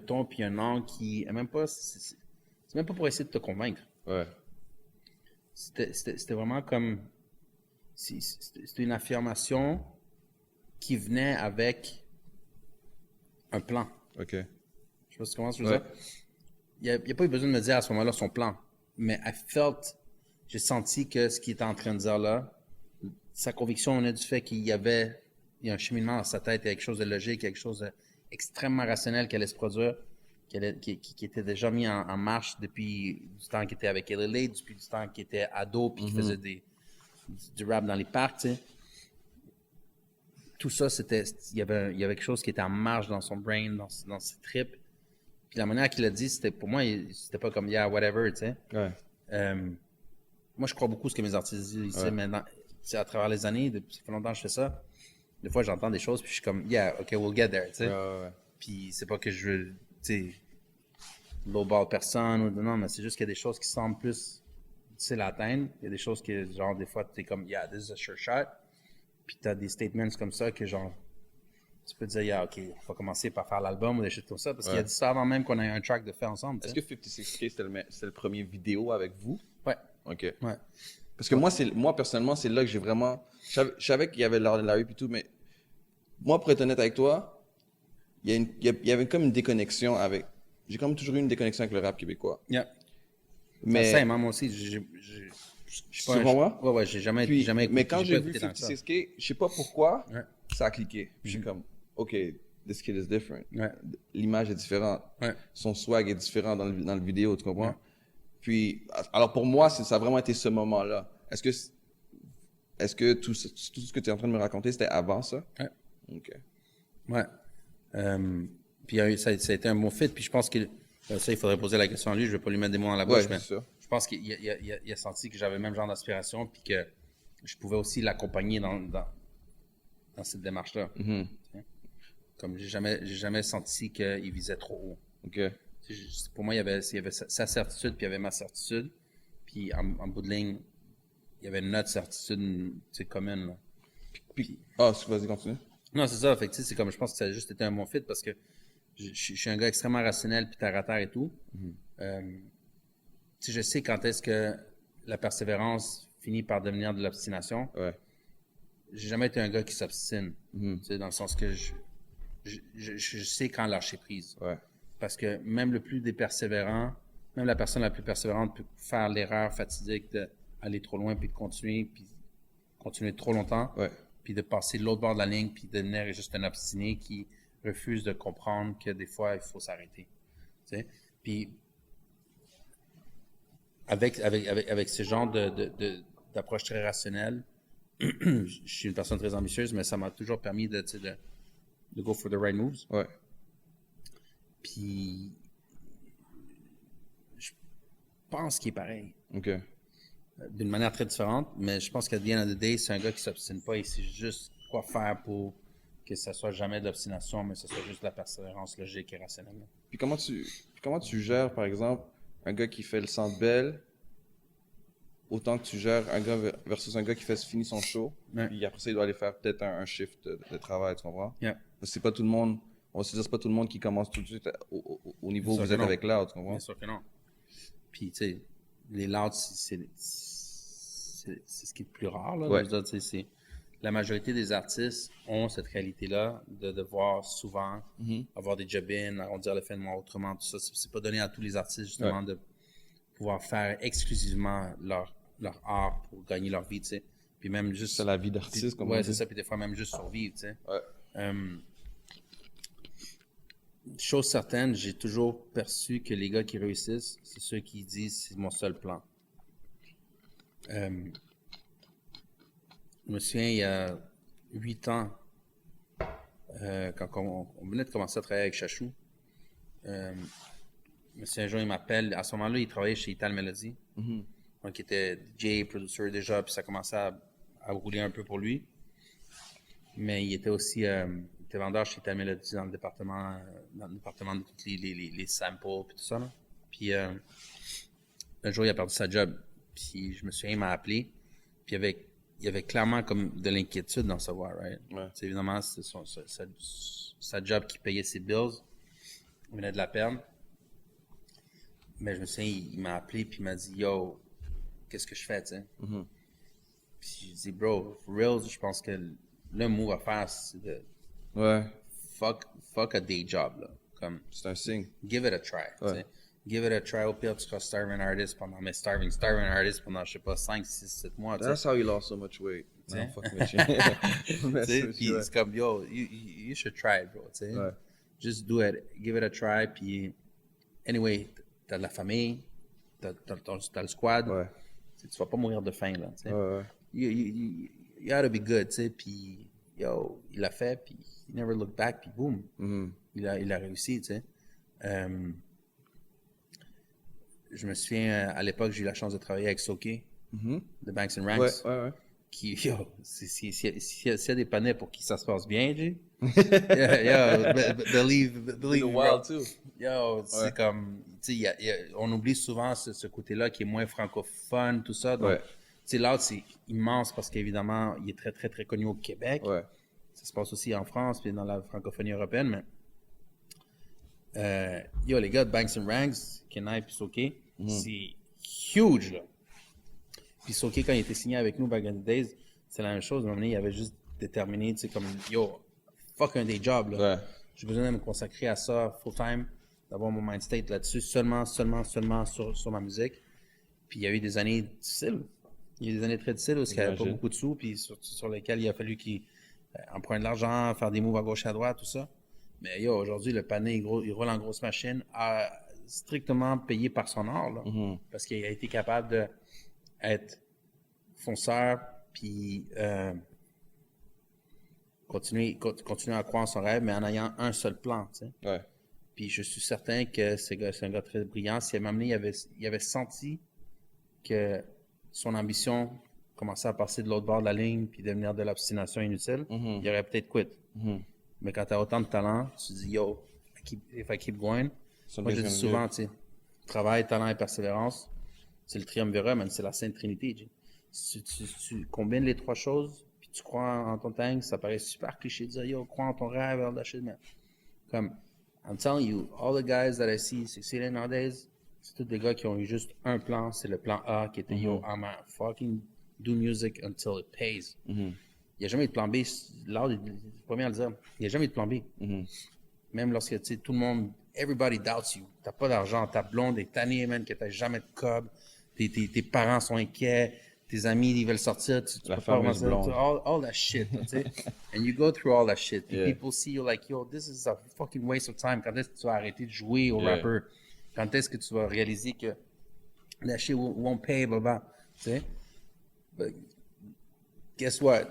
ton puis un angle qui est même pas. C'est même pas pour essayer de te convaincre. Ouais. C'était vraiment comme. C'était une affirmation qui venait avec un plan. OK. Je sais pas si tu comprends ce que je veux dire. Il n'y a pas eu besoin de me dire à ce moment-là son plan. Mais j'ai senti que ce qu'il était en train de dire là, sa conviction venait du fait qu'il y a un cheminement dans sa tête, il y a quelque chose de logique, quelque chose d'extrêmement rationnel qui allait se produire, qui était déjà mis en marche depuis du temps qu'il était avec LLA, depuis du temps qu'il était ado, puis qu'il faisait du rap dans les parcs, tu sais. Tout ça, il y avait quelque chose qui était en marche dans son brain, dans ses tripes. Puis la manière qu'il a dit, pour moi, c'était pas comme, yeah, whatever, tu sais. Ouais. Moi, je crois beaucoup à ce que mes artistes disent ici, mais à travers les années, ça fait longtemps que je fais ça, des fois, j'entends des choses, puis je suis comme, yeah, OK, we'll get there, tu sais. Ouais. Puis c'est pas que je veux, tu sais, lowball personne, ou non, mais c'est juste qu'il y a des choses qui semblent plus difficiles à atteindre. Il y a des choses que, genre, des fois, t'es comme, yeah, this is a sure shot. Puis t'as des statements comme ça que, genre, tu peux te dire, yeah, OK, on va commencer par faire l'album ou des choses comme ça, parce qu'il a dit ça avant même qu'on ait un track de fait ensemble. Est-ce que 56K, c'était le premier vidéo avec vous? Ouais. OK. Ouais. Parce que moi, personnellement, c'est là que j'ai vraiment... Je savais qu'il y avait Larry et tout, mais moi, pour être honnête avec toi, il y avait comme une déconnexion avec... J'ai comme toujours eu une déconnexion avec le rap québécois. Yeah. Mais... Ça, moi aussi, Tu comprends moi? Ouais, j'ai jamais écouté. Mais quand j'ai pas vu écouté tant que ça. 56K, je sais pas pourquoi, Ouais. ça a cliqué. Puis j'ai comme, OK, this kid is different. Ouais. L'image est différente. Ouais. Son swag est différent dans le vidéo, tu comprends? Puis, alors pour moi, ça a vraiment été ce moment-là. Est-ce que tout ce que tu es en train de me raconter, c'était avant ça? Ouais. OK. Ouais. Puis ça a été un bon fit. Puis je pense que ça, il faudrait poser la question à lui. Je vais pas lui mettre des mots dans la bouche, Ouais, mais c'est ça. je pense qu'il a senti que j'avais le même genre d'aspiration, puis que je pouvais aussi l'accompagner dans cette démarche-là. Comme j'ai jamais senti qu'il visait trop haut. OK. Pour moi, il y avait sa certitude, puis il y avait ma certitude. Puis en bout de ligne, il y avait notre certitude commune. Là. Puis, vas-y, continue. Non, c'est ça. Fait que, c'est comme, je pense que ça a juste été un bon fit parce que je suis un gars extrêmement rationnel puis terre à terre et tout. Je sais quand est-ce que la persévérance finit par devenir de l'obstination. Ouais. J'ai jamais été un gars qui s'obstine. Dans le sens que je sais quand lâcher prise. Ouais. Parce que même le plus des persévérants, même la personne la plus persévérante peut faire l'erreur fatidique d'aller trop loin puis de continuer trop longtemps. Ouais. Puis de passer de l'autre bord de la ligne puis de devenir juste un obstiné qui refuse de comprendre que des fois, il faut s'arrêter. Tu sais? Puis avec ce genre d'approche très rationnelle, je suis une personne très ambitieuse, mais ça m'a toujours permis de go for the right moves. Ouais. Puis je pense qu'il est pareil. OK. D'une manière très différente, mais je pense qu'à the end of the day, c'est un gars qui s'obstine pas, il sait juste quoi faire pour que ça soit jamais de l'obstination, mais que ce soit juste de la persévérance logique et rationnelle. Puis comment tu gères, par exemple, un gars qui fait le Centre Bell, autant que tu gères un gars versus un gars qui finit son show, Ouais. puis après ça, il doit aller faire peut-être un shift de travail, tu comprends? Yeah. Parce que c'est pas tout le monde, on va se dire, c'est pas tout le monde qui commence tout de suite au niveau où Bien vous sûr êtes que non. avec Loud, tu comprends? Bien sûr que non. Puis, tu sais, les louds, c'est ce qui est le plus rare. Là. Ouais. Je veux dire, tu sais, la majorité des artistes ont cette qualité-là de devoir souvent avoir des job-in, arrondir le fin de mois autrement, tout ça. C'est pas donné à tous les artistes, justement, de pouvoir faire exclusivement leur art pour gagner leur vie, tu sais. Puis même juste... C'est la vie d'artiste, comme on ouais, dit. c'est ça. Puis des fois, même juste survivre, tu sais. Ouais. Chose certaine, j'ai toujours perçu que les gars qui réussissent, c'est ceux qui disent c'est mon seul plan. Je me souviens, il y a 8 ans, quand on venait de commencer à travailler avec Chachou, monsieur un jour, il m'appelle. À ce moment-là, il travaillait chez Ital Melody. Donc, il était DJ, producer déjà, puis ça commençait à rouler un peu pour lui. Mais il était aussi il était vendeur chez Ital Melody dans le département de tous les samples et tout ça. Là. Puis, un jour, il a perdu sa job. Puis, je me souviens, il m'a appelé. Puis, il y avait clairement comme de l'inquiétude dans sa voix, right? Ouais. Évidemment, c'était sa job qui payait ses bills. Il venait de la perdre. Mais je me souviens, il m'a appelé puis il m'a dit « Yo, qu'est-ce que je fais, tu sais? Puis j'ai dit « Bro, for real, je pense que le move à faire, c'est de Ouais, fuck a day job, là. Comme, c'est un signe. give it a try, tu sais. Give it a try, au pire, tu seras starving artist pendant, je sais pas, 5, 6, 7 mois, tu sais. That's how he lost so much weight. T'sais. Non, fuck with you. Tu sais, puis c'est comme, yo, you should try it, bro, tu sais. Ouais. Just do it, give it a try, puis anyway, t'as de la famille, t'as le squad, Ouais. tu vas pas mourir de faim, là, tu sais. Ouais. You gotta be good, tu sais, puis yo, il l'a fait, puis he never looked back, puis boom, il a réussi, tu sais. Je me souviens, à l'époque, j'ai eu la chance de travailler avec Soke, de Banks and Ranks, Ouais. qui, yo, s'il y a des panais pour qui ça se passe bien, G, yo, believe The bro. wild too. Yo, c'est comme, tu sais, on oublie souvent ce côté-là qui est moins francophone, tout ça. Donc, Ouais. tu sais, l'autre, c'est immense parce qu'évidemment, il est très, très, très connu au Québec. Ouais. Ça se passe aussi en France puis dans la francophonie européenne, mais yo, les gars de Banks and Ranks, Kenai puis Soke, c'est huge, là. Puis Soke, quand il était signé avec nous back in the days, c'est la même chose. À un moment donné, il avait juste déterminé, tu sais, comme, yo, fuck un day job, là. Ouais. J'ai besoin de me consacrer à ça full time, d'avoir mon mind state là-dessus, seulement sur ma musique. Puis il y a eu des années difficiles. Il y a eu des années très difficiles où il n'y avait pas J'imagine. beaucoup de sous, puis sur lesquels il a fallu qu'il emprunte de l'argent, faire des moves à gauche à droite, tout ça. Mais yo, aujourd'hui, le panier, il roule en grosse machine, strictement payé par son art, là. Parce qu'il a été capable d'être fonceur, puis continuer à croire en son rêve, mais en ayant un seul plan, tu sais. Ouais. Puis je suis certain que c'est un gars très brillant. Si à un moment donné, il avait senti que son ambition commençait à passer de l'autre bord de la ligne puis devenir de l'obstination inutile, il aurait peut-être quitté. Mais quand tu as autant de talent, tu dis, yo, if I keep going, moi je dis souvent, tu sais, travail, talent et persévérance, c'est le triumvirat, man, c'est la Sainte Trinité. G. Si tu combines les trois choses, puis tu crois en ton tank, ça paraît super cliché de dire, yo, crois en ton rêve, all that shit, man. Comme, I'm telling you, all the guys that I see succeeding nowadays, c'est tous des gars qui ont eu juste un plan, c'est le plan A qui était, yo, I'm a fucking do music until it pays. Il n'y a jamais eu de plan B. Là, c'est le premier à le dire. Il n'y a jamais eu de plan B. Même lorsque, tu sais, tout le monde, everybody doubts you. T'as pas d'argent, ta blonde est tannée, man, que t'as jamais de cob. Tes parents sont inquiets. Tes amis, ils veulent sortir. Tu La peux pas fameuse commencer blonde. all that shit, tu sais. And you go through all that shit. Yeah. People see you like, yo, this is a fucking waste of time. Quand est-ce que tu vas arrêter de jouer au Yeah. rapper? Quand est-ce que tu vas réaliser que that shit won't pay, blablabla, tu sais? But guess what?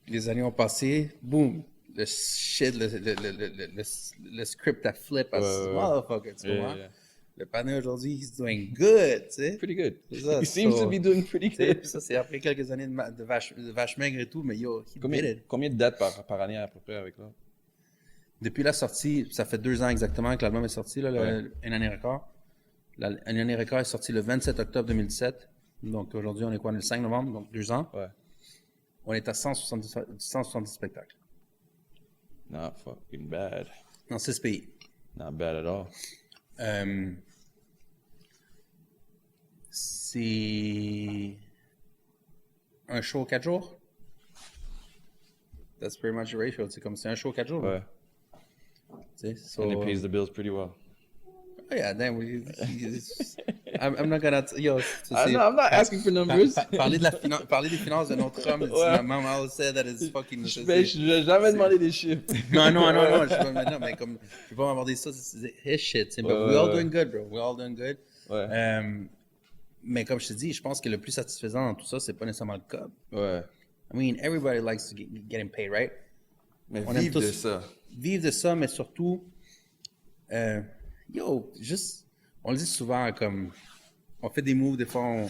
Les années ont passé, boom, le shit, le script a flip as motherfucker, tu vois? Le panneau aujourd'hui, he's doing good, tu sais. Pretty good. C'est ça, He seems so- to be doing pretty Tu sais, good. puis ça, c'est après quelques années de vache maigre et tout, mais yo, he did it. Combien de dates par année à peu près avec là? Depuis la sortie, ça fait 2 ans exactement que l'album est sorti, là, Ouais. Une année record. Une année record est sorti le 27 octobre 2017. Donc aujourd'hui, on est quoi? On est le 5 novembre, donc 2 ans. Ouais. On est à 170 spectacles. Not fucking bad. Dans 6 pays. Not bad at all. C'est un show 4 jours. That's pretty much the ratio. C'est comme c'est un show 4 jours. Ouais. Tu sais, so- And it pays the bills pretty well. Oh yeah, damn. I'm not gonna. Yo, I'm not asking for numbers. Parler des finances de notre homme, Ouais. my mom always said that is fucking. Je vais jamais demander des chiffres. Non, mais comme, je vais pas m'aborder ça, c'est his shit, tu sais, but we all doing good, bro, we all doing good. Ouais. Mais comme je te dis, je pense que le plus satisfaisant dans tout ça, c'est pas nécessairement le cob. Ouais. I mean, everybody likes to getting paid, right? Mais On aime vivre de tous- ça. Vivre de ça, mais surtout, juste, on le dit souvent, comme, on fait des moves, des fois,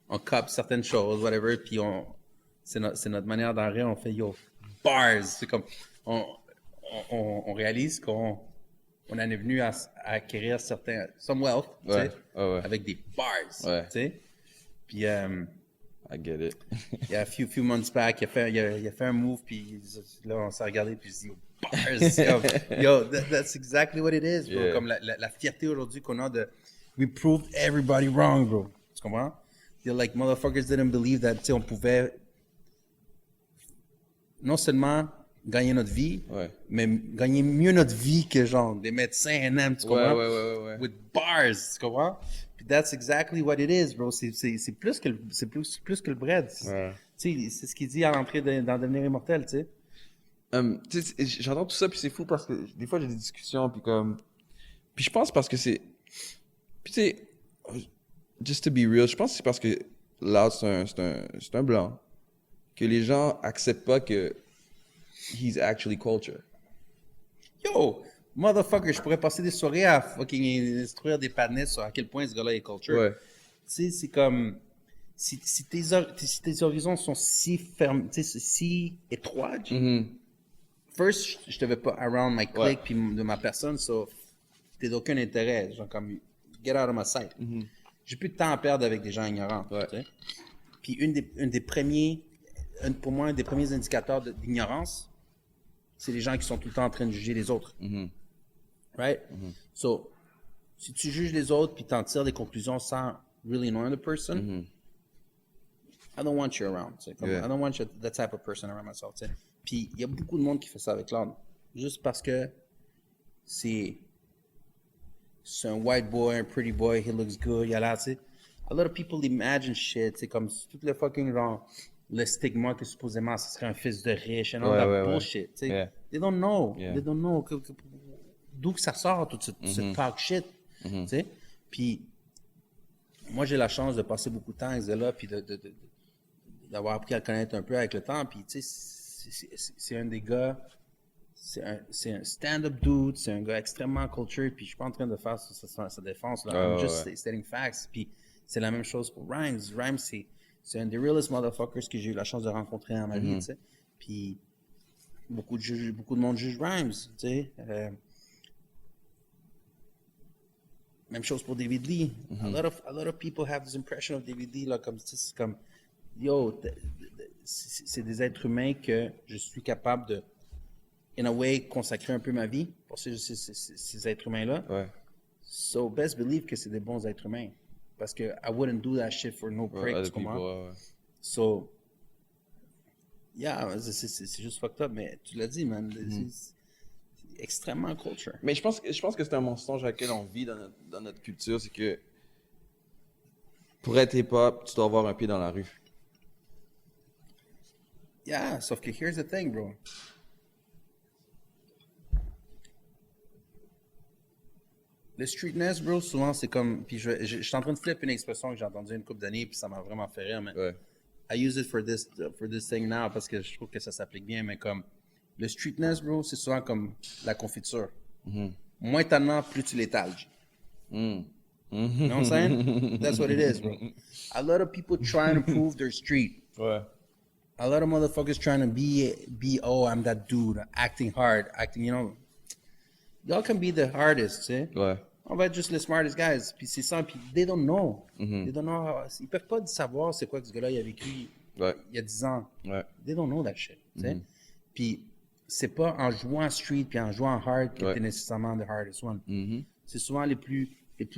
on cop certaines choses, whatever, puis c'est notre manière d'en rire, on fait, yo, bars, c'est comme, on réalise qu'on en est venu à acquérir some wealth, tu Ouais, sais, ouais. avec des bars, Ouais. tu sais, puis I get it. il y a few months back, il a fait un move, puis là, on s'est regardé, puis je dis, yo, bars! Yo, that's exactly what it is, bro. Yeah. Comme la fierté aujourd'hui qu'on a de, we proved everybody wrong, bro. Tu comprends? They're like, motherfuckers didn't believe that, tu sais, on pouvait non seulement gagner notre vie, Ouais. mais gagner mieux notre vie que genre des médecins NM, tu comprends? Ouais. With bars, tu comprends? Puis that's exactly what it is, bro. C'est plus que le bread. Ouais. Tu sais, c'est ce qu'il dit à l'entrée dans Devenir immortel, tu sais. Tu sais, j'entends tout ça, puis c'est fou parce que des fois j'ai des discussions, puis comme. Puis je pense parce que c'est. Puis tu sais, just to be real, je pense que c'est parce que Loud, c'est un blanc. Que les gens acceptent pas que he's actually culture. Yo, motherfucker, je pourrais passer des soirées à fucking instruire des panneaux sur à quel point ce gars-là est culture. Ouais. Tu sais, c'est comme. Si tes horizons sont si fermes, tu sais, si étroits, first, je te veux pas around my clique puis de ma personne, so t'es d'aucun intérêt. Genre comme, get out of my sight. J'ai plus de temps à perdre avec des gens ignorants. Ouais. Tu sais. Puis pour moi, un des premiers indicateurs d'ignorance, c'est les gens qui sont tout le temps en train de juger les autres. Right? So, si tu juges les autres puis t'en tires des conclusions sans really knowing the person, I don't want you around. Tu sais, comme, Yeah. I don't want that type of person around myself. Tu sais. Puis il y a beaucoup de monde qui fait ça avec l'âme. Juste parce que c'est un white boy, un pretty boy, he looks good, il a l'air, tu sais. A lot of people imagine shit, c'est comme tout le fucking genre, le stigma que supposément ce serait un fils de riche, and all that bullshit, tu sais. Yeah. They don't know. Yeah. They don't know d'où que ça sort, tout ce talk shit, tu sais. Puis moi, j'ai la chance de passer beaucoup de temps avec Zella, puis d'avoir appris à le connaître un peu avec le temps. Puis, tu sais, c'est un des gars, c'est un stand-up dude, c'est un gars extrêmement cultured, puis je suis pas en train de faire sa défense, là. I'm just stating facts. Puis, c'est la même chose pour Rhymes. Rhymes, c'est un des realest motherfuckers que j'ai eu la chance de rencontrer dans ma vie, tu sais. Puis, beaucoup de monde juge Rhymes, tu sais. Même chose pour David Lee. A lot of people have this impression of David Lee, là, comme, c'est comme, yo, c'est des êtres humains que je suis capable de, in a way, consacrer un peu ma vie pour ces êtres humains-là. Ouais. So, best believe que c'est des bons êtres humains. Parce que I wouldn't do that shit for no prick, Other tu comprends? people, ouais. So, yeah, c'est juste fucked up, mais tu l'as dit, man. C'est extrêmement culture. Mais je pense que c'est un mensonge à laquelle on vit dans notre culture, c'est que pour être hip-hop, tu dois avoir un pied dans la rue. Yeah, sauf que here's the thing, bro. Le streetness, bro, souvent c'est comme. Puis je suis en train de flipper une expression que j'ai entendue une couple d'années, puis ça m'a vraiment fait rire, mais. Ouais. I use it for this thing now parce que je trouve que ça s'applique bien, mais comme. Le streetness, bro, c'est souvent comme la confiture. Moins t'en as, plus tu l'étales. You know what I'm saying? That's what it is, bro. A lot of people trying to prove they're street. Ouais. A lot of motherfuckers trying to be oh, I'm that dude, acting hard, acting, you know. Y'all can be the hardest, tu sais. Ouais. On va être juste les smartest guys. Puis c'est ça, puis they don't know. They don't know ils peuvent pas savoir c'est quoi que ce gars-là il a vécu Ouais. il y a 10 ans. Ouais. They don't know that shit, tu sais. Puis c'est pas en jouant street puis en jouant hard que t'es nécessairement the hardest one. C'est souvent les plus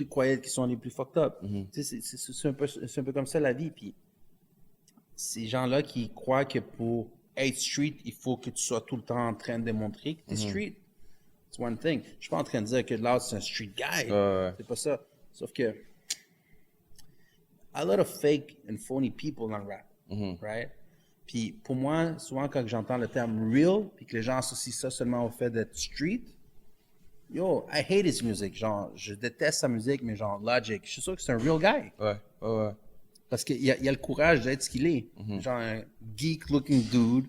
quiet qui sont les plus fucked up. Tu sais, c'est un peu comme ça la vie. Puis ces gens-là qui croient que pour être street, il faut que tu sois tout le temps en train de démontrer que t'es street. It's one thing. Je suis pas en train de dire que Loud c'est un street guy. C'est pas ça. Sauf que a lot of fake and phony people dans le rap, right? Puis pour moi, souvent quand j'entends le terme real, puis que les gens associent ça seulement au fait d'être street, yo, I hate his music. Genre, je déteste sa musique, mais genre Logic, je suis sûr que c'est un real guy. Ouais. Ouais. Parce qu'il y a le courage d'être ce qu'il est. Genre un geek-looking dude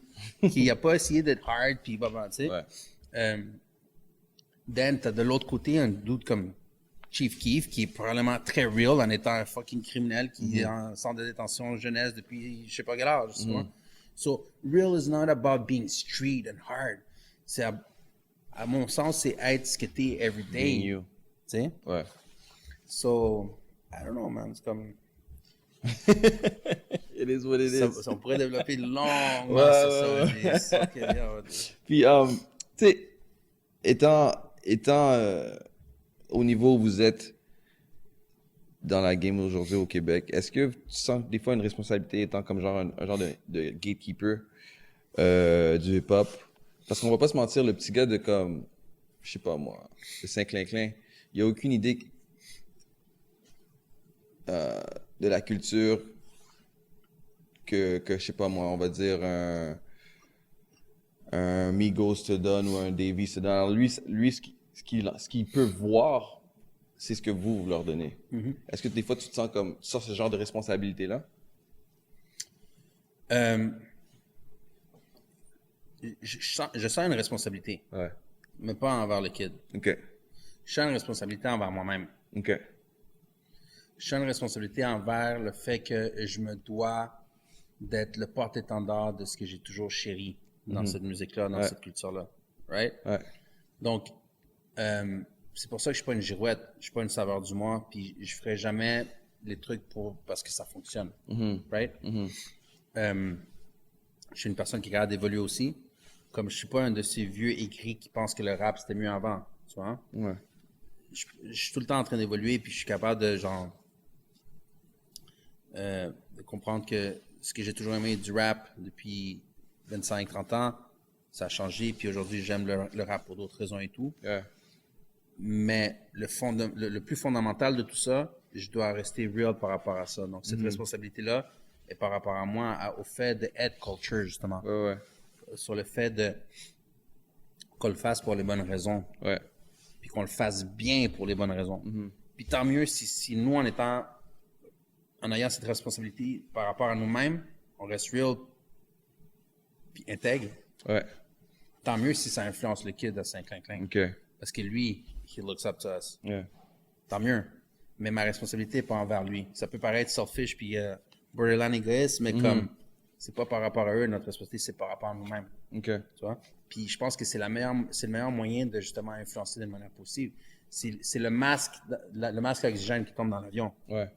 qui a pas essayé d'être hard, puis bah, tu sais. Ouais. Then, t'as de l'autre côté un dude comme Chief Keef, qui est probablement très real en étant un fucking criminel qui est en centre de détention jeunesse depuis je sais pas quel âge. Tu vois? So, real is not about being street and hard. C'est, à mon sens, c'est être ce que t'es every day. Being you. Tu sais? Ouais. So, I don't know, man. C'est comme... It is what it is. Ça, on pourrait développer longuement Ouais, sur ça. ouais. Mais c'est ok, yo. Puis, tu sais, étant au niveau où vous êtes dans la game aujourd'hui au Québec, est-ce que tu sens des fois une responsabilité étant comme genre un genre de gatekeeper du hip-hop? Parce qu'on va pas se mentir, le petit gars de comme, je sais pas moi, de Saint-Clinclin, il a aucune idée de la culture que je sais pas moi, on va dire un Migos te donne ou un Davy te donne. Alors lui ce qu'il peut voir, c'est ce que vous leur donnez. Est-ce que des fois tu te sens comme tu sens ce genre de responsabilité-là? Je sens une responsabilité, Ouais. mais pas envers le kid. OK. Je sens une responsabilité envers moi-même. OK. Je sens une responsabilité envers le fait que je me dois d'être le porte-étendard de ce que j'ai toujours chéri dans cette musique-là, dans cette culture-là. Right? Ouais. Donc, c'est pour ça que je suis pas une girouette, je suis pas une saveur du mois, puis je ferai jamais les trucs parce que ça fonctionne. Right? Je suis une personne qui est capable d'évoluer aussi. Comme je suis pas un de ces vieux aigris qui pensent que le rap c'était mieux avant. Tu vois? Ouais. Je suis tout le temps en train d'évoluer, puis je suis capable de genre de comprendre que ce que j'ai toujours aimé du rap depuis 25-30 ans, ça a changé, puis aujourd'hui j'aime le rap pour d'autres raisons et tout. Yeah. Mais le plus fondamental de tout ça, je dois rester real par rapport à ça. Donc cette responsabilité-là est par rapport à moi, au fait d'être culture justement. Ouais. Sur le fait qu'on le fasse pour les bonnes raisons. Ouais. Puis qu'on le fasse bien pour les bonnes raisons. Puis tant mieux si nous, en ayant cette responsabilité par rapport à nous-mêmes, on reste real puis intègre. Ouais. Tant mieux si ça influence le kid à Saint-Clinclin. OK. Parce que lui, he looks up to us. Yeah. Tant mieux. Mais ma responsabilité n'est pas envers lui. Ça peut paraître selfish puis borderline égoïste, mais comme c'est pas par rapport à eux, notre responsabilité, c'est par rapport à nous-mêmes. OK. Tu vois? Puis je pense que c'est le meilleur moyen de justement influencer de manière possible. C'est le masque à oxygène qui tombe dans l'avion. Ouais.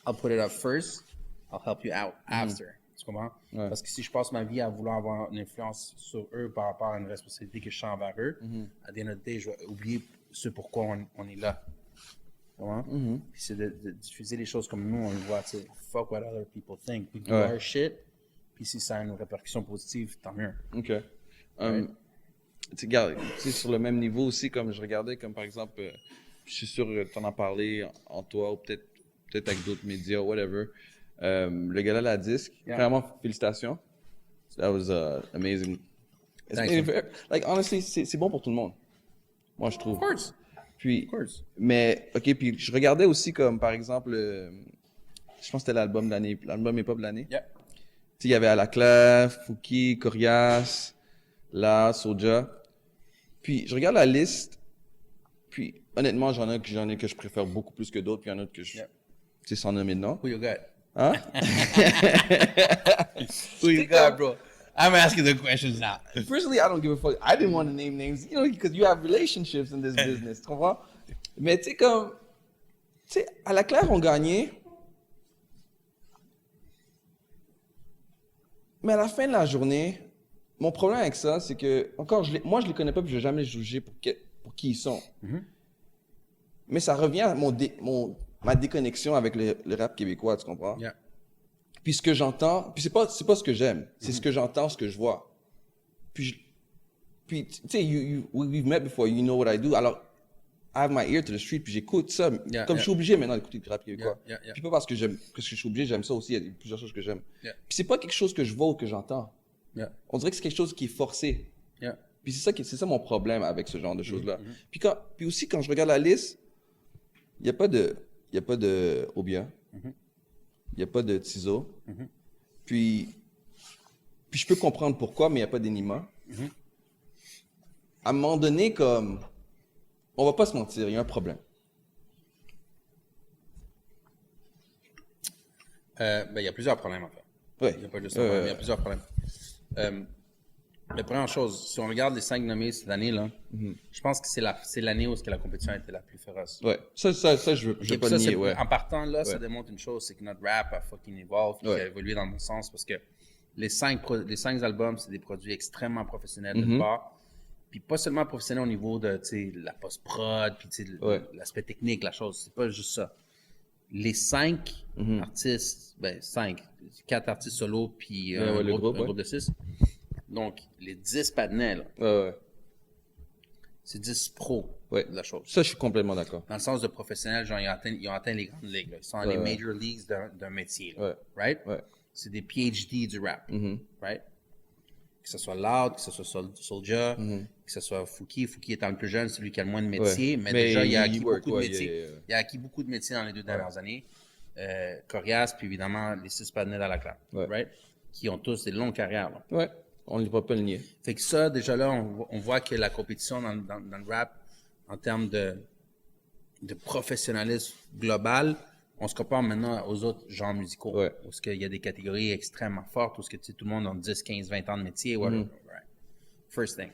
I'll put it up first, I'll help you out after. Tu comprends? Ouais. Parce que si je passe ma vie à vouloir avoir une influence sur eux par rapport à une responsabilité que je sens envers eux, à the end of the day, je vais oublier ce pourquoi on est là. Tu comprends? Puis c'est de diffuser les choses comme nous, on le voit, tu sais, fuck what other people think. We do our shit, puis si ça a une répercussion positive, tant mieux. OK. Tu regardes, tu sais, sur le même niveau aussi, comme je regardais, comme par exemple, je suis sûr que tu en as parlé en toi, ou peut-être avec d'autres médias, whatever. Le gala La Disque, vraiment, félicitations. That was amazing. Thanks, Like, honestly, c'est bon pour tout le monde. Moi, je trouve. Of course. Puis, Of course. mais, OK, puis je regardais aussi comme, par exemple, je pense que c'était l'album hip-hop de l'année. Yeah. Tu sais, il y avait Alacla, Fouki, Corias, La, Soja. Puis, je regarde la liste, Puis, honnêtement, j'en ai que je préfère beaucoup plus que d'autres, puis il y en a que je... Yeah. Tu sais, sans nommer de nom. Who you got? Hein? Who you got, bro? I'm asking the questions now. Personally, I don't give a fuck. I didn't want to name names, you know, because you have relationships in this business, tu comprends? Mais tu sais, comme... Tu sais, à la claire, on gagnait. Mais à la fin de la journée, mon problème avec ça, c'est que, encore, moi, je les connais pas, puis je vais jamais les juger pour qui ils sont. Mais ça revient à ma déconnexion avec le rap québécois, tu comprends? Yeah. Puis ce que j'entends, puis c'est pas ce que j'aime, c'est ce que j'entends, ce que je vois. Puis tu sais, we've met before, you know what I do. Alors, I have my ear to the street, puis j'écoute ça. Yeah, Comme je suis obligé maintenant d'écouter du rap québécois. Yeah, yeah. Puis pas parce que je suis obligé, j'aime ça aussi, il y a plusieurs choses que j'aime. Yeah. Puis c'est pas quelque chose que je vois ou que j'entends. Yeah. On dirait que c'est quelque chose qui est forcé. Yeah. Puis c'est ça mon problème avec ce genre de choses-là. Puis aussi, quand je regarde la liste, il n'y a pas de Obia. Il n'y a pas de Tizo. Puis je peux comprendre pourquoi, mais il n'y a pas d'Enima. À un moment donné, comme, on va pas se mentir, il y a un problème. Il y a plusieurs problèmes, en fait. Ouais. Il n'y a pas juste un problème, il y a plusieurs problèmes. La première chose, si on regarde les 5 nommés cette année-là, je pense que c'est l'année où la compétition a été la plus féroce. Ouais. Ça, je veux pas nier, ouais. En partant là, ça démontre une chose, c'est que notre rap a fucking evolved, qui a évolué dans le bon sens, parce que les 5 albums, c'est des produits extrêmement professionnels de part. Puis pas seulement professionnels au niveau de la post-prod, puis l'aspect technique, la chose. C'est pas juste ça. Les 5 artistes, 4 artistes solo, puis un groupe de 6. Donc, les 10 patinets, là, c'est 10 pros de la chose. Ça, je suis complètement d'accord. Dans le sens de professionnels, genre, ils ont atteint les grandes ligues. Là. Ils sont dans les major leagues d'un métier. Là, right? C'est des PhD du rap. Right? Que ce soit Loud, que ce soit Soulja, que ce soit Fouki. Fouki étant le plus jeune, c'est lui qui a le moins de métiers. Mais déjà, il a acquis beaucoup de métiers. Il a acquis beaucoup de métiers dans les 2 dernières années. Corias, puis évidemment, les 6 patinets dans la classe. Right? Qui ont tous des longues carrières. Là. Ouais. On ne va pas le nier. Fait que ça, déjà là, on voit que la compétition dans le rap, en termes de professionnalisme global, on se compare maintenant aux autres genres musicaux. Où il y a des catégories extrêmement fortes, où tout le monde a 10, 15, 20 ans de métier. Right. First thing.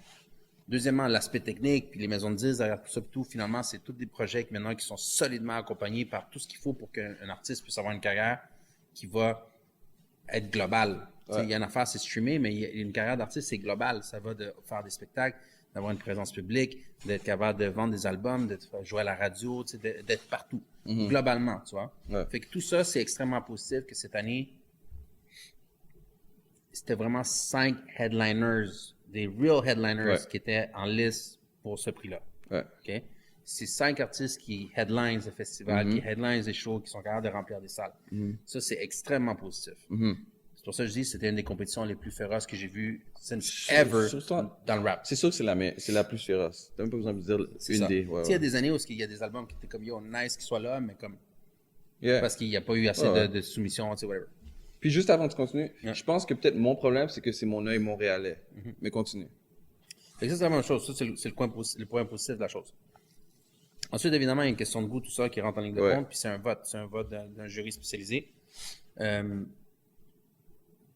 Deuxièmement, l'aspect technique, puis les maisons de disques, derrière tout ça, tout, finalement, c'est tous des projets maintenant qui sont solidement accompagnés par tout ce qu'il faut pour qu'un artiste puisse avoir une carrière qui va être globale. Il y a une affaire, c'est streamer, mais une carrière d'artiste, c'est global. Ça va de faire des spectacles, d'avoir une présence publique, d'être capable de vendre des albums, de jouer à la radio, d'être partout, globalement, tu vois. Fait que tout ça, c'est extrêmement positif que cette année, c'était vraiment 5 headliners, des real headliners qui étaient en liste pour ce prix-là. Okay? C'est 5 artistes qui headlinent le festival, qui headlinent des shows, qui sont capables de remplir des salles. Ça, c'est extrêmement positif. C'est pour ça que je dis que c'était une des compétitions les plus féroces que j'ai vues since ever dans le rap. C'est sûr que c'est la plus féroce. T'as même pas besoin de dire une des. Il y a des années où il y a des albums qui étaient comme yo, nice qu'ils soient là, mais comme. Parce qu'il n'y a pas eu assez de soumission, whatever. Puis juste avant de continuer, je pense que peut-être mon problème, c'est que c'est mon œil montréalais. Mais continue. Fait que ça, c'est la même chose. Ça, c'est le point positif de la chose. Ensuite, évidemment, il y a une question de goût, tout ça, qui rentre en ligne de compte, puis c'est un vote. C'est un vote d'un jury spécialisé.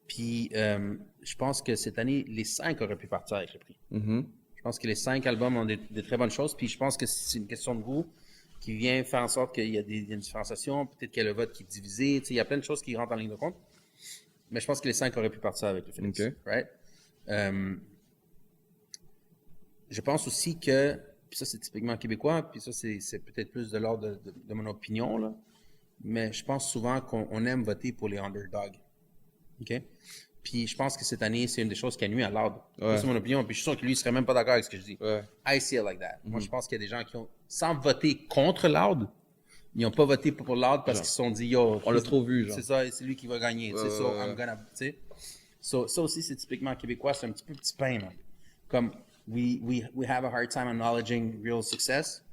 Puis, je pense que cette année, les 5 auraient pu partir avec le prix. Je pense que les 5 albums ont des très bonnes choses. Puis, je pense que c'est une question de goût qui vient faire en sorte qu'il y a une différenciation. Peut-être qu'il y a le vote qui est divisé. Il y a plein de choses qui rentrent en ligne de compte. Mais je pense que les 5 auraient pu partir avec le Phoenix. Right? Je pense aussi que, puis ça, c'est typiquement québécois, puis ça, c'est peut-être plus de l'ordre de mon opinion, là. Mais je pense souvent qu'on aime voter pour les underdogs. OK? Puis je pense que cette année, c'est une des choses qui a nuit à Loud. C'est mon opinion. Puis je suis sûr que lui, il serait même pas d'accord avec ce que je dis. I see it like that. Moi, je pense qu'il y a des gens qui ont, sans voter contre Loud, ils n'ont pas voté pour Loud parce qu'ils se sont dit, yo, on l'a trop vu, genre. C'est ça, c'est lui qui va gagner. C'est ça, I'm gonna, tu sais. Ça aussi, c'est typiquement québécois, c'est un petit peu petit pain, man. Comme, we have a hard time acknowledging real success.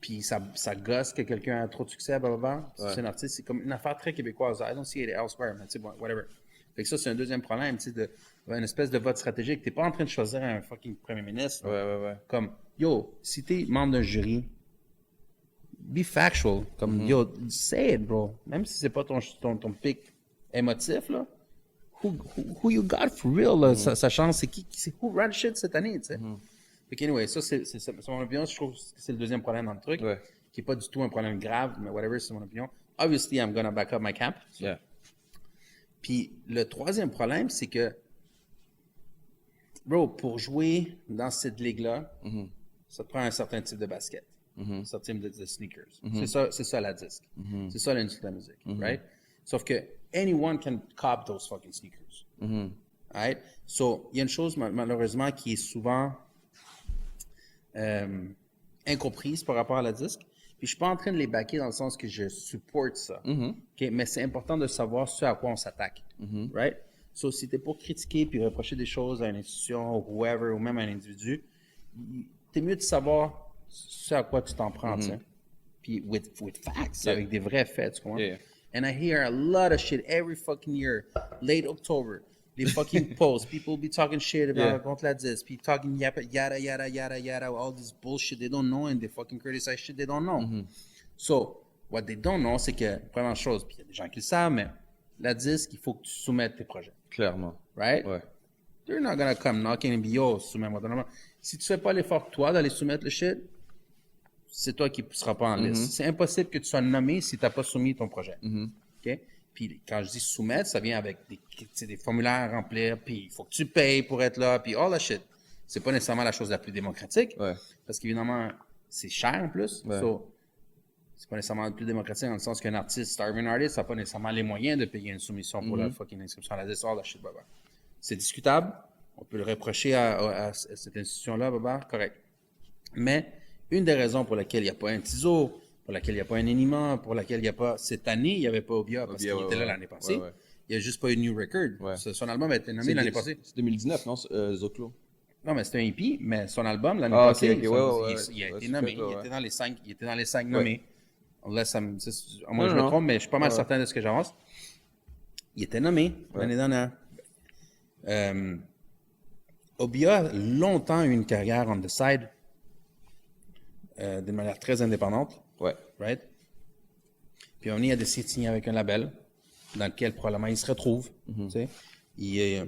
Puis ça gosse que quelqu'un a trop de succès, blablabla. C'est un artiste, c'est comme une affaire très québécoise. I don't see it elsewhere, mais tu sais, whatever. Fait que ça, c'est un deuxième problème, tu sais, une espèce de vote stratégique. T'es pas en train de choisir un fucking premier ministre. Ouais. Comme, yo, si t'es membre d'un jury, be factual. Comme, yo, say it, bro. Même si c'est pas ton pic émotif, là. Who you got for real, là. Sa chance, c'est who ran shit cette année, tu sais. Fait que, anyway, ça, c'est mon opinion. Je trouve que c'est le deuxième problème dans le truc. Ouais. Qui est pas du tout un problème grave, mais whatever, c'est mon opinion. Obviously, I'm gonna back up my camp. Yeah. Puis le troisième problème, c'est que, bro, pour jouer dans cette ligue-là, ça te prend un certain type de basket, un certain type de sneakers. C'est ça la disque. C'est ça l'industrie de la musique, right? Sauf que anyone can cop those fucking sneakers. Right? So, il y a une chose malheureusement qui est souvent incomprise par rapport à la disque. Puis je suis pas en train de les backer dans le sens que je supporte ça. Okay? Mais c'est important de savoir ce à quoi on s'attaque. Right? So, si t'es pour critiquer puis reprocher des choses à une institution, ou whoever, ou même à un individu, t'es mieux de savoir ce à quoi tu t'en prends, tu sais. Puis with facts, avec des vrais faits, tu comprends? And I hear a lot of shit every fucking year, late October. Les fucking posts, people be talking shit about contre la disque, people talking yada yada yada yada, all this bullshit they don't know and they fucking criticize shit they don't know. So, what they don't know, c'est que, première chose, puis il y a des gens qui le savent, mais la disque, il faut que tu soumettes tes projets. Clairement. Right? Ouais. They're not gonna come knocking and be, yo, soumets-moi ton nom. Si tu fais pas l'effort, toi, d'aller soumettre le shit, c'est toi qui ne seras pas en liste. C'est impossible que tu sois nommé si tu n'as pas soumis ton projet. OK? Puis quand je dis soumettre, ça vient avec des formulaires à remplir, puis il faut que tu payes pour être là, puis all that shit. C'est pas nécessairement la chose la plus démocratique, parce qu'évidemment, c'est cher en plus. So, c'est pas nécessairement le plus démocratique dans le sens qu'un artiste, starving artist, n'a pas nécessairement les moyens de payer une soumission pour la fucking inscription à la liste, all that shit, baba. C'est discutable. On peut le reprocher à cette institution-là, baba, correct. Mais une des raisons pour lesquelles il n'y a pas un TISO, pour laquelle il n'y a pas un Enima, pour laquelle il n'y a pas... Cette année, il n'y avait pas Obia parce qu'il était là l'année passée. Il n'y a juste pas eu de New Record. Son album a été nommé l'année passée. C'est 2019, non, Zoclo? Non, mais c'était un EP, mais son album l'année passée, il a été nommé. Fait, il était dans les 5 nommés. Moi, je me trompe, mais je suis pas mal certain de ce que j'avance. Il était nommé l'année dernière. Obia a longtemps eu une carrière on the side. D'une manière très indépendante. Right? Puis à un moment donné, il a décidé de signer avec un label dans lequel probablement il se retrouve. Tu sais? Il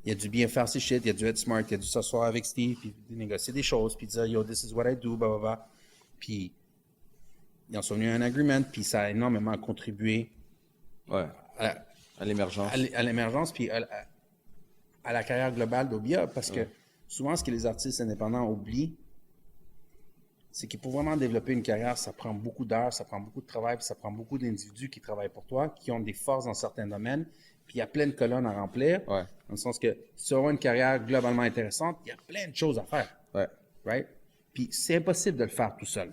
a dû bien faire ses shit, il a dû être smart, il a dû s'asseoir avec Steve, puis négocier des choses, puis dire yo, this is what I do, blah, blah, blah. Puis ils en sont venus à un agreement, puis ça a énormément contribué à l'émergence. À l'émergence, puis à la carrière globale d'Obia, parce que souvent, ce que les artistes indépendants oublient, c'est que pour vraiment développer une carrière, ça prend beaucoup d'heures, ça prend beaucoup de travail, puis ça prend beaucoup d'individus qui travaillent pour toi, qui ont des forces dans certains domaines, puis il y a plein de colonnes à remplir, dans le sens que si tu veux avoir une carrière globalement intéressante, il y a plein de choses à faire. Right? Puis c'est impossible de le faire tout seul.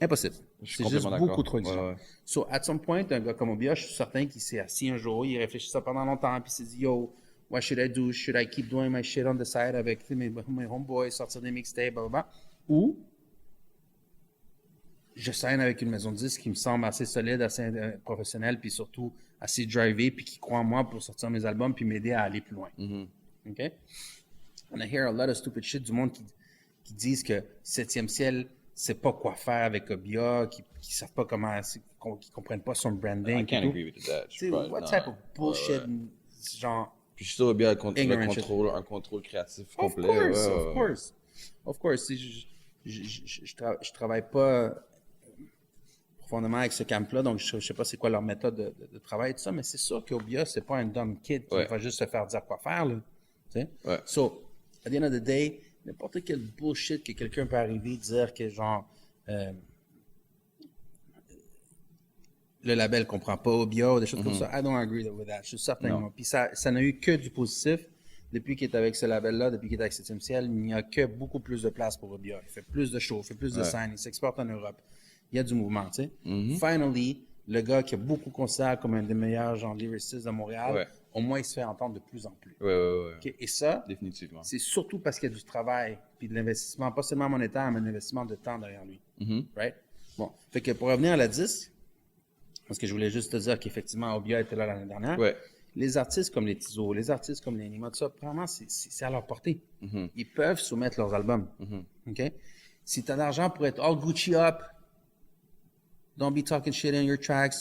Impossible. C'est juste beaucoup trop exigeant. So, at some point, un gars comme Obia, je suis certain qu'il s'est assis un jour, il réfléchit ça pendant longtemps, puis il s'est dit, yo, what should I do? Should I keep doing my shit on the side avec mes homeboys, sortir des mixtapes, blablabla? Ou je sign avec une maison de disques qui me semble assez solide, assez professionnelle, puis surtout assez drivé, puis qui croit en moi pour sortir mes albums, puis m'aider à aller plus loin. OK? And I hear a lot of stupid shit du monde qui disent que 7e ciel, c'est pas quoi faire avec Obia, qui savent pas comment, qui comprennent pas son branding. I can't agree with that. What type of bullshit, genre... Puis je suis sûr Obia a un contrôle créatif complet. Of course. Je travaille pas profondément avec ce camp-là, donc je sais pas c'est quoi leur méthode de travail et tout ça, mais c'est sûr qu'Obia, c'est pas un dumb kid qui va juste se faire dire quoi faire, là. Tu sais? So, at the end of the day, n'importe quel bullshit que quelqu'un peut arriver dire que genre le label comprend pas Obia ou des choses comme ça, I don't agree with that. Je suis certain. Puis ça n'a eu que du positif. Depuis qu'il est avec ce label-là, depuis qu'il est avec 7e ciel, il n'y a que beaucoup plus de place pour Obia. Il fait plus de shows, il fait plus de scènes, il s'exporte en Europe. Il y a du mouvement, tu sais. Finally, le gars qui est beaucoup considéré comme un des meilleurs genre lyricistes de Montréal, au moins il se fait entendre de plus en plus. Okay? Et ça, définitivement, c'est surtout parce qu'il y a du travail puis de l'investissement, pas seulement monétaire, mais un investissement de temps derrière lui. Right? Bon, fait que pour revenir à la disque, parce que je voulais juste te dire qu'effectivement, Obia était là l'année dernière. les artistes comme les Tizo, les artistes comme les Nima, tout ça, vraiment, c'est à leur portée. Ils peuvent soumettre leurs albums. OK? Si tu as l'argent pour être all Gucci up, don't be talking shit in your tracks.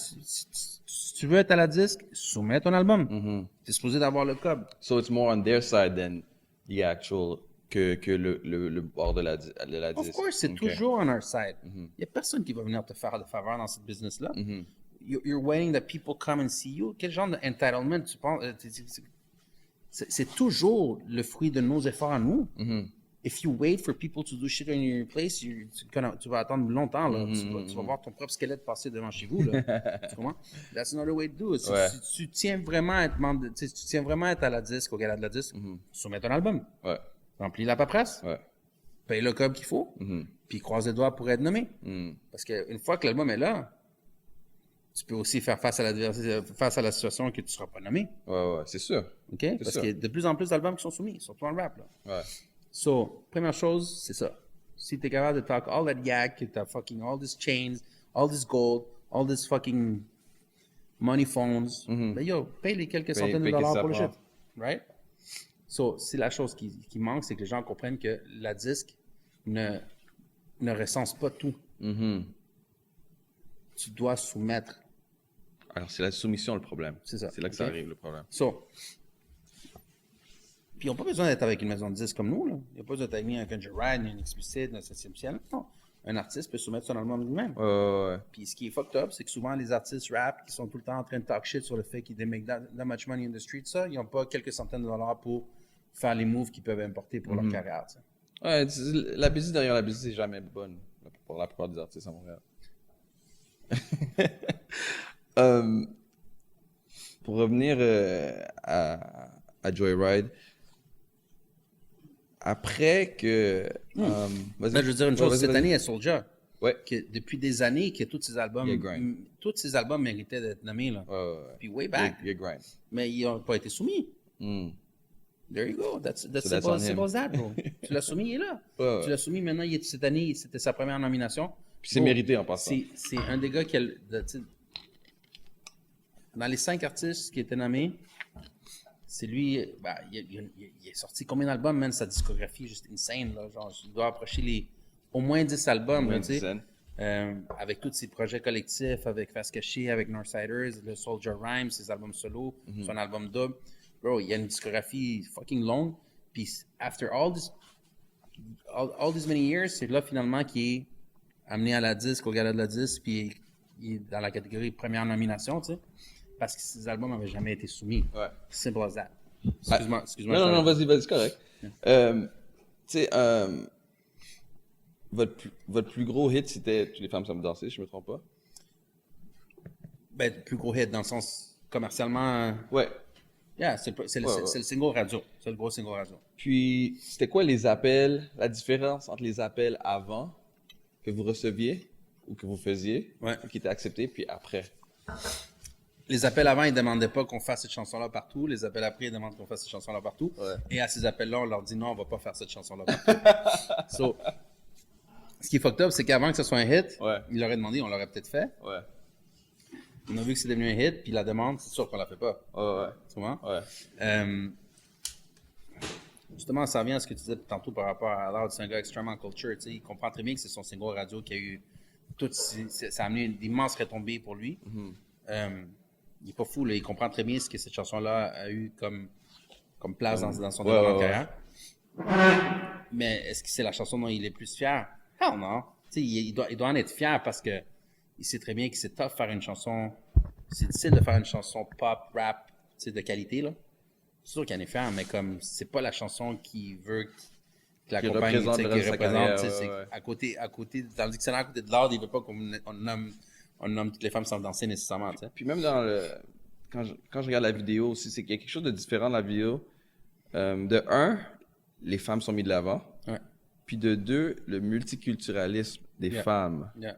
Si tu veux être à la disque, soumets ton album. Tu es supposé d'avoir le cob. So it's more on their side than the actual que le bord de la Of disque. course, c'est Ok. toujours on our side. Il n'y a personne qui va venir te faire de faveur dans cette business-là. You're waiting that people come and see you. Quel genre d'entitlement tu penses? C'est toujours le fruit de nos efforts à nous. If you wait for people to do shit in your place, tu vas attendre longtemps. Là. Tu vas voir ton propre squelette passer devant chez vous. Là. Tu comprends? That's another way to do it. Si tu tiens vraiment à être membre si tu tiens vraiment à être à la disque, au gala de la disque, soumets ton album. Ouais. Remplis la paperasse. Ouais. Paye le cob qu'il faut. Puis croise les doigts pour être nommé. Parce qu'une fois que l'album est là, tu peux aussi faire face à face à la situation que tu ne seras pas nommé. Ouais, c'est sûr. OK? Parce sûr. qu'il y a de plus en plus d'albums qui sont soumis, surtout en rap. Là. Ouais. So, première chose, c'est ça. Si tu es capable de talk all that yak, que tu as fucking all these chains, all this gold, all this fucking money phones, ben yo, paye les quelques centaines de dollars pour le shit. Right? So, c'est la chose qui manque, c'est que les gens comprennent que la disque ne recense pas tout. Tu dois soumettre. Alors, c'est la soumission le problème. C'est ça. C'est là que ça arrive, le problème. So, puis ils n'ont pas besoin d'être avec une maison de disques comme nous. Là. Ils n'ont pas besoin d'être ni un Country Ride, ni un Explicit, ni un 7e ciel. Non. Un artiste peut soumettre son album lui-même. Ouais. Puis ce qui est fucked up, c'est que souvent les artistes rap qui sont tout le temps en train de talk shit sur le fait qu'ils make that much money in the street, ça, ils n'ont pas quelques centaines de dollars pour faire les moves qu'ils peuvent importer pour leur carrière. Ça. Ouais, la business derrière la business, c'est jamais bonne pour la plupart des artistes à Montréal. Pour revenir à Joyride, après que... Là, je veux dire une chose, cette année, à Soulja, Ouais. que depuis des années, que tous ces albums, tous ces albums méritaient d'être nommés. Là. Puis way back. Il y a grind. Mais ils n'ont pas été soumis. There you go. That's on simple him. as that, bro. Tu l'as soumis, il est là. Ouais. Tu l'as soumis, maintenant, cette année, c'était sa première nomination. Puis c'est Bro, mérité en passant. C'est un des gars qui a... Dans les 5 artistes qui étaient nommés, c'est lui... Ben, il est sorti combien d'albums, man? Sa discographie est juste insane. Là. Genre, il doit approcher au moins 10 albums. Là, tu sais. Avec tous ses projets collectifs, avec Face Cachée, avec Northsiders, le Soldier Rhyme, ses albums solo, son album double. Bro, il y a une discographie fucking longue. Puis, after all these many years, c'est là finalement qu'il est amené à la disque, au gala de la disque, puis il est dans la catégorie première nomination, tu sais, parce que ses albums n'avaient jamais été soumis. Ouais. Simple as that. Excuse-moi. Non, vas-y, c'est correct. Tu sais, votre plus gros hit, c'était Toutes les femmes savent danser, si je me trompe pas. Ben, plus gros hit dans le sens commercialement. Ouais. Yeah, c'est le single radio. C'est le gros single radio. Puis, c'était quoi les appels, la différence entre les appels avant que vous receviez ou que vous faisiez, qui étaient acceptés, puis après? Les appels avant, ils ne demandaient pas qu'on fasse cette chanson-là partout. Les appels après, ils demandent qu'on fasse cette chanson-là partout. Ouais. Et à ces appels-là, on leur dit non, on ne va pas faire cette chanson-là partout. So, ce qui est fucked up, c'est qu'avant que ce soit un hit, ils l'auraient demandé, on l'aurait peut-être fait. Ouais. On a vu que c'est devenu un hit, puis la demande, c'est sûr qu'on la fait pas. Ouais. Tu vois? Ouais. Justement, ça revient à ce que tu disais tantôt par rapport à Loud, c'est un gars extrêmement culture. Il comprend très bien que c'est son single radio qui a eu ça a amené d'immenses retombées pour lui. Il n'est pas fou, là, il comprend très bien ce que cette chanson-là a eu comme place dans son développement de carrière. Mais est-ce que c'est la chanson dont il est plus fier? Hell non. Il doit en être fier parce que il sait très bien que c'est tough faire une chanson. C'est difficile de faire une chanson pop, rap, de qualité, là. C'est sûr qu'il en est fier, mais comme c'est pas la chanson qu'il veut que la compagnie représente. À côté, dans le dictionnaire à côté de l'ordre, il veut pas qu'on nomme toutes les femmes sans danser nécessairement. T'sais. Puis même quand je regarde la vidéo aussi, c'est qu'il y a quelque chose de différent dans la vidéo. De un, les femmes sont mises de l'avant. Ouais. Puis de deux, le multiculturalisme des femmes. Yeah.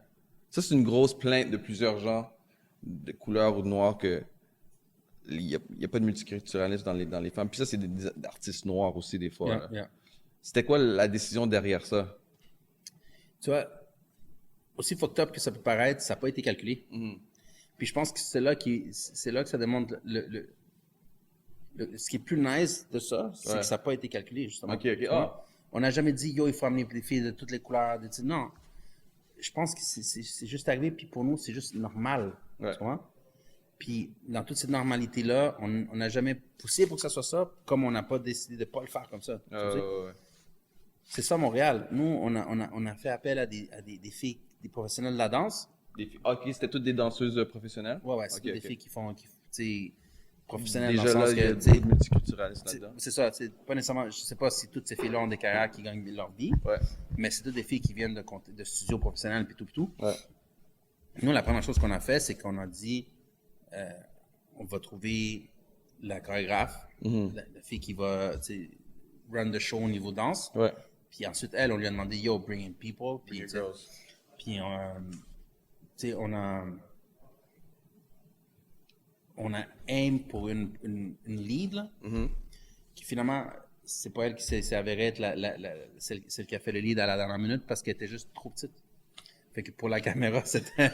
Ça, c'est une grosse plainte de plusieurs gens de couleur ou de noir que il y a pas de multiculturalisme dans les femmes. Puis ça, c'est des artistes noirs aussi des fois. C'était quoi la décision derrière ça? Tu vois, aussi fucked up que ça peut paraître, ça n'a pas été calculé. Puis je pense que c'est là que ça demande ce qui est plus nice de ça, c'est Ouais. que ça n'a pas été calculé, justement. Ok. Tu vois? On n'a jamais dit, yo, il faut amener des filles de toutes les couleurs. Non. Je pense que c'est juste arrivé, puis pour nous, c'est juste normal. Ouais. Tu vois? Puis dans toute cette normalité-là, on n'a jamais poussé pour que ça soit ça, comme on n'a pas décidé de ne pas le faire comme ça. Tu sais? Ouais. C'est ça, Montréal. Nous, on a fait appel à des filles, des professionnels de la danse. Ok, c'était toutes des danseuses professionnelles? Ouais, c'est Ok. des filles qui font, tu sais, professionnelles Déjà dans le là, sens il y a que, tu sais, beaucoup de multiculturalisme là-dedans. c'est ça, c'est pas nécessairement, je sais pas si toutes ces filles-là ont des carrières qui gagnent leur vie, Ouais. mais c'est toutes des filles qui viennent de studios professionnels puis tout. Ouais. Nous, la première chose qu'on a fait, c'est qu'on a dit, on va trouver la chorégraphe, la fille qui va, tu sais, run the show au niveau danse. Ouais. Puis ensuite, elle, on lui a demandé, yo, bring in people. Puis, tu sais, Girls. puis tu sais, on a aim pour une lead, là, qui finalement, c'est pas elle qui s'est avérée être celle qui a fait le lead à la dernière minute parce qu'elle était juste trop petite. Fait que pour la caméra, c'était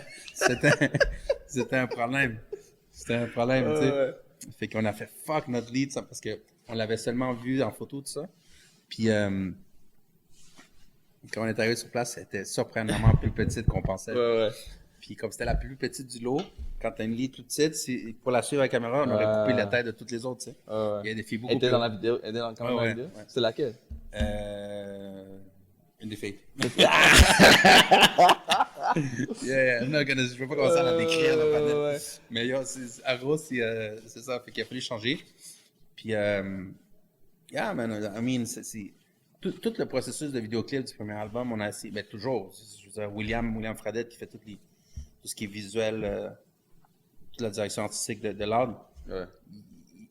un problème. C'était un problème, tu sais. Ouais. Fait qu'on a fait fuck notre lead, ça, parce qu'on l'avait seulement vu en photo, tout ça. Puis, quand on est arrivé sur place, elle était surprenamment plus petite qu'on pensait. Ouais. Puis comme c'était la plus petite du lot, quand t'as une lead toute petite, pour la suivre à la caméra, on aurait coupé la tête de toutes les autres, tu sais. Il y a des filles beaucoup Elle était plus dans la vidéo? Elle était quand même dans la vidéo? ouais. C'est laquelle? Une des filles. Yeah, je veux pas commencer à la décrire. Ouais. Mais yo, en gros, c'est ça. Fait qu'il a fallu changer. Puis, yeah, man, I mean, tout le processus de vidéoclip du premier album, on a essayé, ben toujours, je veux dire, William Fradette qui fait tout ce qui est visuel, toute la direction artistique de l'art, Ouais.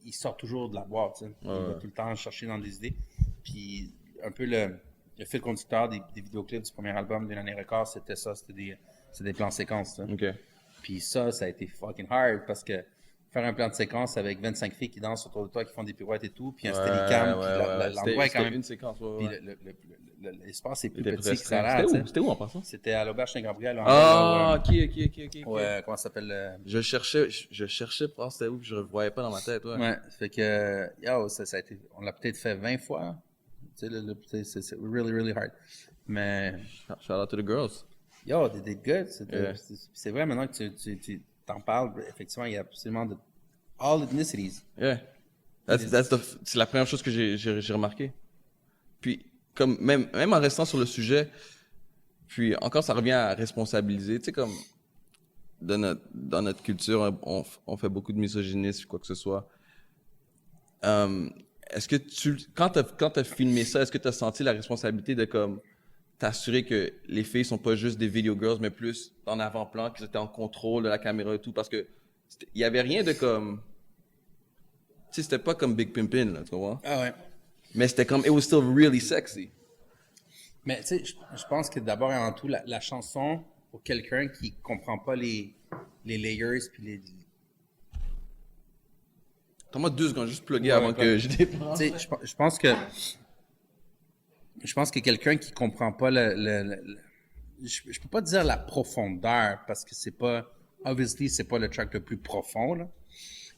il sort toujours de la boîte, tu sais. Il va tout le temps chercher dans des idées. Puis un peu le fil conducteur des vidéoclips du premier album de l'année record, c'était ça, c'était des plans séquences, tu sais. Ok. Puis ça a été fucking hard parce que faire un plan de séquence avec 25 filles qui dansent autour de toi, qui font des pirouettes et tout, puis un steadicam, puis l'endroit est quand même... une séquence, Puis l'espace est plus petit que restreint. ça a l'air, tu sais. C'était où en passant? C'était à l'Auberge Saint-Gabriel. Ah, ok. Ouais, comment ça s'appelle? Je cherchais pour voir c'était où, puis je ne voyais pas dans ma tête, ouais. Ouais, fait que, yo, ça a été, on l'a peut-être fait 20 fois. Tu sais, c'est really, really hard. Mais, Shout out to the girls. yo, they did good. Yeah. C'est vrai, maintenant que tu t'en parles, effectivement, il y a absolument de all ethnicities. Yeah. C'est la première chose que j'ai remarqué. Puis, comme, même en restant sur le sujet, puis encore, ça revient à responsabiliser. Tu sais, comme, dans notre culture, on fait beaucoup de misogynisme, quoi que ce soit. Est-ce que quand t'as filmé ça, est-ce que t'as senti la responsabilité de, comme, t'assurer que les filles sont pas juste des video girls, mais plus en avant-plan, qu'ils étaient en contrôle de la caméra et tout, parce que il y avait rien de comme, tu sais, c'était pas comme Big Pimpin', là, tu vois. Ah ouais. Mais c'était comme, it was still really sexy. Mais tu sais, je pense que d'abord et avant tout, la chanson, pour quelqu'un qui comprend pas les layers puis les... Donne-moi 2 secondes, juste plugger Ouais, avant que je dépense. Tu sais, je pense que quelqu'un qui comprend pas je peux pas dire la profondeur parce que c'est pas, obviously, c'est pas le track le plus profond, là,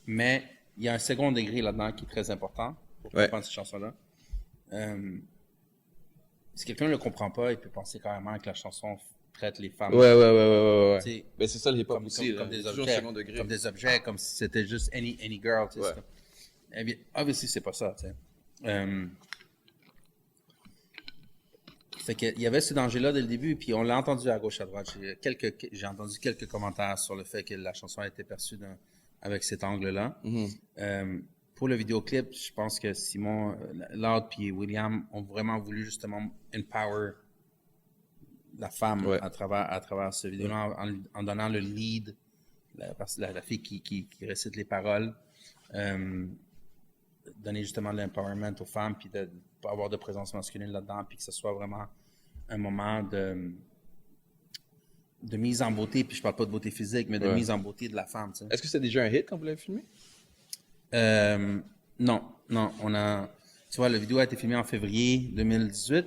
mais il y a un second degré là-dedans qui est très important pour comprendre cette chanson-là. Si quelqu'un ne le comprend pas, il peut penser carrément que la chanson traite les femmes Ouais. tu sais, Mais c'est ça le hip-hop aussi, comme là. des Toujours objets, second degré. comme des objets, comme si c'était juste any girl. Tu sais, Ouais. Eh bien, obviously, c'est pas ça. Tu sais. Fait qu'il y avait ce danger-là dès le début, puis on l'a entendu à gauche, à droite. J'ai entendu quelques commentaires sur le fait que la chanson a été perçue avec cet angle-là. Pour le vidéoclip, je pense que Simon, Loud puis William ont vraiment voulu justement empower la femme à travers ce vidéo-là, en donnant le lead, la fille qui récite les paroles, donner justement de l'empowerment aux femmes, puis de pas avoir de présence masculine là-dedans, puis que ce soit vraiment un moment de mise en beauté, puis je parle pas de beauté physique, mais de mise en beauté de la femme. Tu sais. Est-ce que c'était déjà un hit quand vous l'avez filmé? Non, tu vois, la vidéo a été filmée en février 2018.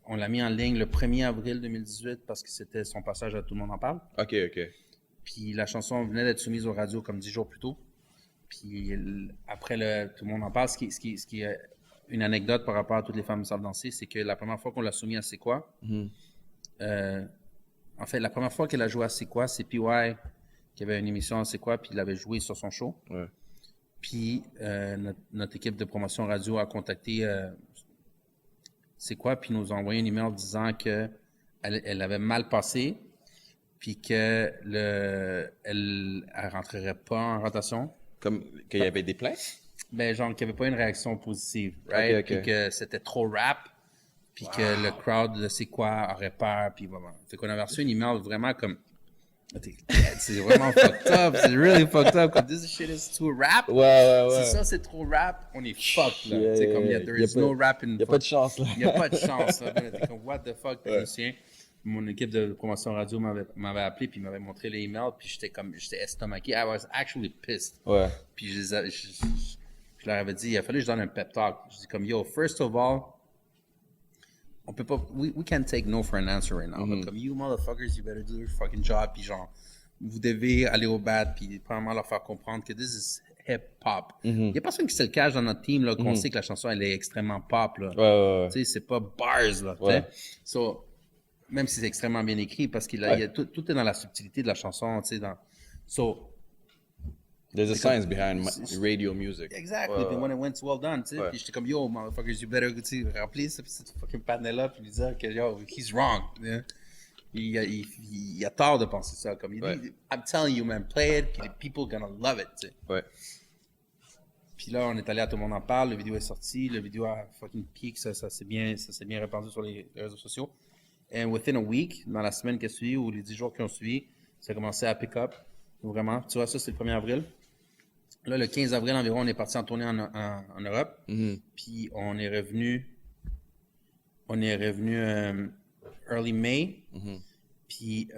On l'a mis en ligne le 1er avril 2018 parce que c'était son passage à Tout le monde en parle. Ok. Puis la chanson venait d'être soumise aux radios comme 10 jours plus tôt. Puis après, tout le monde en parle. Ce qui est une anecdote par rapport à toutes les femmes qui savent danser, c'est que la première fois qu'on l'a soumis à C'est quoi, en fait, la première fois qu'elle a joué à C'est quoi, c'est PY qui avait une émission à C'est quoi, puis il l'avait joué sur son show. Ouais. Puis notre équipe de promotion radio a contacté C'est quoi, puis nous a envoyé un email disant que elle avait mal passé, puis que elle rentrerait pas en rotation. Comme qu'il y avait des plaintes? Ben, genre qu'il n'y avait pas une réaction positive, right? Ok. Puis que c'était trop rap, puis que le crowd de C'est quoi aurait peur, puis vraiment. Fait qu'on avait reçu un email vraiment comme... C'est vraiment fucked up, c'est really fucked up, comme this shit is too rap. Ouais. Si ça c'est trop rap, on est fucked là. Tu sais, comme there is no rap in... Il n'y a pas de chance, là. Il n'y a pas de chance, là. T'es comme, what the fuck, technicien? Mon équipe de promotion radio m'avait appelé, puis m'avait montré les emails, puis j'étais estomaqué. I was actually pissed. Ouais. Puis je leur avais dit, il a fallu que je donne un pep talk. Je dis comme, yo, first of all, on peut pas, we can't take no for an answer right now. Comme, you motherfuckers, you better do your fucking job. Puis genre, vous devez aller au bat, puis premièrement leur faire comprendre que this is hip-hop. Il y a personne qui se le cache dans notre team, là, qu'on sait que la chanson, elle est extrêmement pop, là. Ouais. Tu sais, c'est pas bars, là, tu sais. So, même si c'est extrêmement bien écrit, parce qu'il y a tout est dans la subtilité de la chanson, tu sais, so, there's a science behind radio music. Exactly. Puis when it went, well done, tu sais. Puis j'étais comme, yo, motherfuckers, you better, tu sais, remplir cette fucking panel-là, puis lui dire que, yo, he's wrong. Yeah. Il a tort de penser ça. Comme il dit, I'm telling you, man, play it, puis les people gonna love it, tu sais. Ouais. Puis là, on est allé à Tout le monde en parle, la vidéo est sortie, la vidéo a fucking peak, ça s'est bien répandu sur les réseaux sociaux. And within a week, dans la semaine qui a suivi, ou les 10 jours qui ont suivi, ça a commencé à pick up. Vraiment. Tu vois, ça, c'est le 1er avril. Là, le 15 avril environ, on est parti en tournée en Europe. Puis on est revenu early May. Puis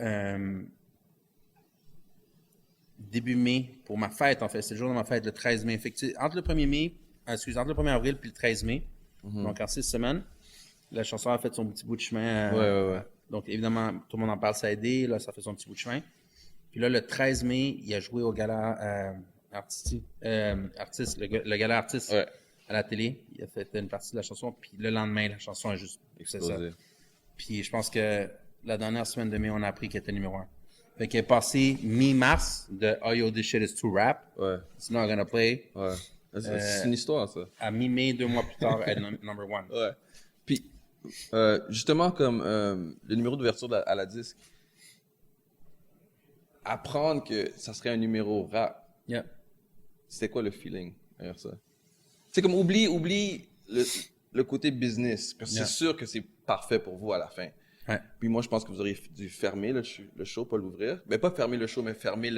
début mai, pour ma fête, en fait. C'est le jour de ma fête, le 13 mai. Fait que, entre le 1er avril puis le 13 mai, donc en 6 semaines, la chanson a fait son petit bout de chemin. Ouais. Donc, évidemment, tout le monde en parle, ça a aidé. Là, ça fait son petit bout de chemin. Puis là, le 13 mai, il a joué au gala le gala artiste à la télé. Il a fait une partie de la chanson. Puis le lendemain, la chanson a juste explosé. Puis je pense que la dernière semaine de mai, on a appris qu'elle était numéro 1. Fait qu'elle est passée mi-mars de « Oh yo, this shit is too rap. It's not gonna play. » Ouais. C'est une histoire, ça. À mi-mai, 2 mois plus tard, elle est number 1. Ouais. Puis, justement, comme le numéro d'ouverture à la disque, apprendre que ça serait un numéro rap, c'était quoi le feeling derrière ça? C'est comme, oublie le côté business, parce que c'est sûr que c'est parfait pour vous à la fin. Ouais. Puis moi, je pense que vous auriez dû fermer le show, pas l'ouvrir. Mais pas fermer le show, mais fermer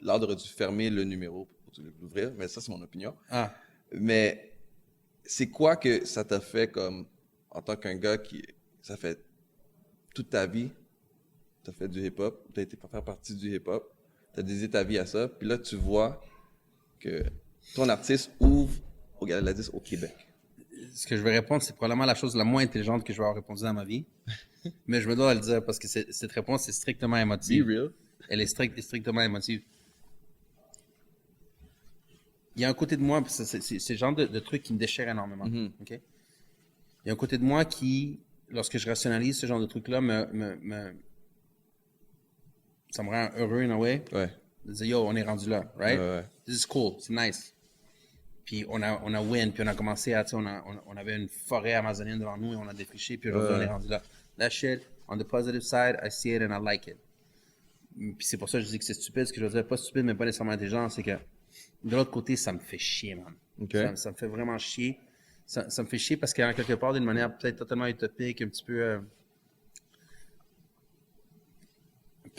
l'ordre aurait dû fermer le numéro pour l'ouvrir. Mais ça, c'est mon opinion. Mais c'est quoi que ça t'a fait comme, en tant qu'un gars ça fait toute ta vie, t'as fait du hip-hop, t'as été faire partie du hip-hop, t'as dédié ta vie à ça, puis là, tu vois que ton artiste ouvre au Gala de la disque au Québec. Ce que je vais répondre, c'est probablement la chose la moins intelligente que je vais avoir répondu dans ma vie. Mais je me dois le dire parce que cette réponse est strictement émotive. Be real. Elle est strictement émotive. Il y a un côté de moi, c'est le genre de truc qui me déchire énormément. Okay? Il y a un côté de moi qui, lorsque je rationalise ce genre de truc-là, ça me rend heureux in a way. Ouais. De dire, yo, on est rendu là, right? Ouais. This is cool, c'est nice. Puis on a win, puis on a commencé à, on avait une forêt amazonienne devant nous et on a défriché, puis aujourd'hui on est rendu là. That shit, on the positive side, I see it and I like it. Puis c'est pour ça que je dis que c'est stupide, ce que je veux dire, pas stupide, mais pas nécessairement intelligent, c'est que de l'autre côté, ça me fait chier, man. Okay. Ça me fait vraiment chier. Ça me fait chier parce qu'en quelque part, d'une manière peut-être totalement utopique, un petit peu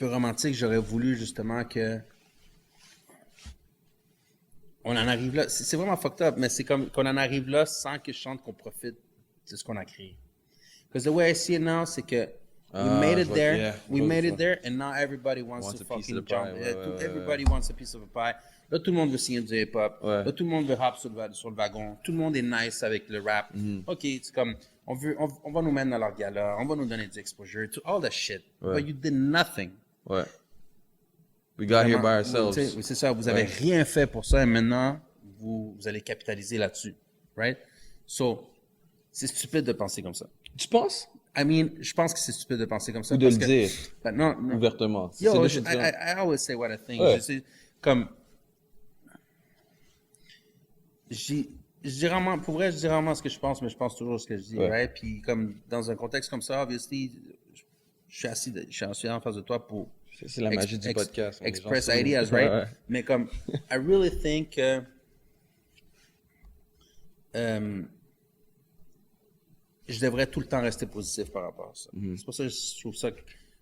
romantique, j'aurais voulu justement que on en arrive là. C'est vraiment fucked up, mais c'est comme qu'on en arrive là sans que je chante qu'on profite de ce qu'on a créé. Because the way I see it now, c'est que we made it there, and now everybody wants to fucking jump. Everybody wants a piece of a pie. Là, tout le monde veut signer du hip-hop. Là, tout le monde veut hop sur le wagon. Tout le monde est nice avec le rap. OK, c'est comme, on va nous mettre dans leur gala, on va nous donner du exposure, all that shit. But you did nothing. We got here by Vraiment, ourselves. tu sais, oui, c'est ça, vous avez rien fait pour ça et maintenant, vous allez capitaliser là-dessus. Right? So, c'est stupide de penser comme ça. Tu penses? I mean, je pense que c'est stupide de penser comme ça. Ou de parce le que, dire ben, non. ouvertement. C'est Yo, deux I choses différentes. always say what I think. Ouais. Je sais, comme, je dis rarement, pour vrai, je dis rarement ce que je pense, mais je pense toujours ce que je dis, Ouais. right? Puis comme dans un contexte comme ça, obviously, je suis assis en face de toi pour C'est la magie du podcast. On est express gens ideas, sous- right? Ouais. Mais comme, I really think que je devrais tout le temps rester positif par rapport à ça. C'est pour ça que je trouve ça que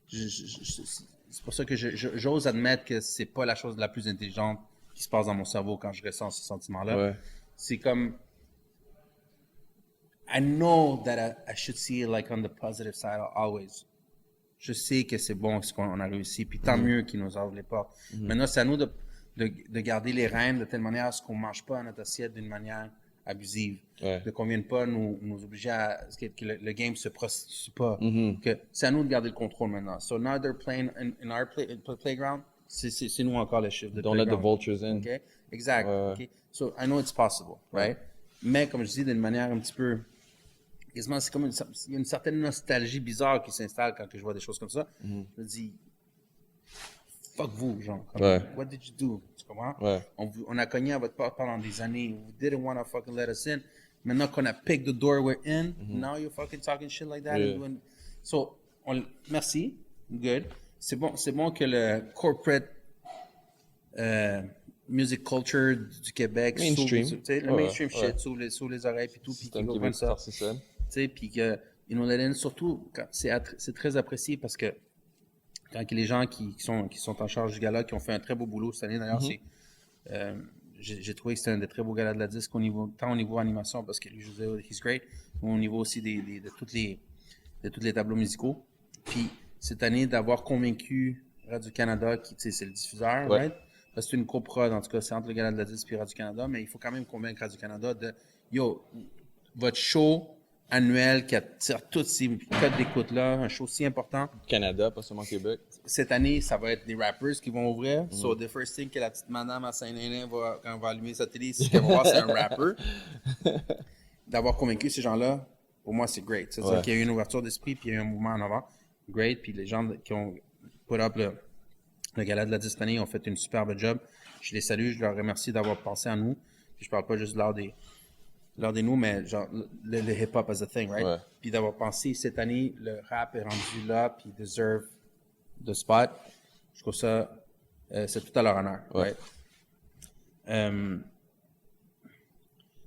c'est pour ça que j'ose admettre que c'est pas la chose la plus intelligente qui se passe dans mon cerveau quand je ressens ce sentiment-là. Ouais. C'est comme I know that I should see it like on the positive side always. Je sais que c'est bon ce qu'on a réussi, puis tant mieux qu'ils nous ouvrent les portes. Maintenant, c'est à nous de garder les rênes de telle manière à ce qu'on ne mange pas à notre assiette d'une manière abusive. Ouais. De qu'on ne vienne pas nous obliger à ce que le game ne se prostitue pas. Que c'est à nous de garder le contrôle maintenant. So now they're playing in our playground. C'est nous encore le chiffre de Don't let the playground. vultures in. Okay? Exact. Ouais. Okay? So I know it's possible, right? Mais comme je dis, d'une manière un petit peu quasiment, c'est comme il y a une certaine nostalgie bizarre qui s'installe quand je vois des choses comme ça. Je me dis, fuck vous, genre. Comme, Ouais. what did you do? Tu comprends? Ouais. On a cogné à votre porte pendant des années. You didn't want to fucking let us in. Maintenant qu'on a picked the door we're in, now you're fucking talking shit like that. Yeah. And doing... So, merci. Good. C'est bon que le corporate music culture du Québec Mainstream. s'ouvre, tu sais, le Ouais, mainstream ouais. shit sous les oreilles puis tout, puis C'est un qu'ils Québec comprennent ça. narcissique. Tu sais, puis que ils nous l'aident surtout quand c'est très apprécié parce que quand les gens qui sont en charge du gala qui ont fait un très beau boulot cette année d'ailleurs, c'est j'ai trouvé que c'était un des très beaux galas de la disque tant au niveau animation parce que lui José he's great, mais au niveau aussi de tous les tableaux musicaux. Puis cette année d'avoir convaincu Radio-Canada qui tu sais c'est le diffuseur, Ouais. right? Parce que c'est une coprod, en tout cas c'est entre le gala de la disque et Radio-Canada, mais il faut quand même convaincre Radio-Canada de yo votre show annuel qui attire toutes ces codes d'écoute-là, un show si important. Canada, pas seulement Québec. Cette année, ça va être des rappers qui vont ouvrir. So, the first thing que la petite madame à Saint-Hénin quand elle va allumer sa télé, c'est qu'elle va voir c'est un rapper. D'avoir convaincu ces gens-là, pour moi, c'est great. C'est-à-dire Ouais. qu'il y a eu une ouverture d'esprit puis il y a eu un mouvement en avant. Great. Puis les gens qui ont put up le gala de la disque année ont fait une superbe job. Je les salue, je leur remercie d'avoir pensé à nous. Puis je parle pas juste lors des nous, mais genre le hip-hop as a thing, right? Ouais. Puis d'avoir pensé cette année, le rap est rendu là, puis deserve the spot. Je trouve ça, c'est tout à leur honneur, Ouais. right?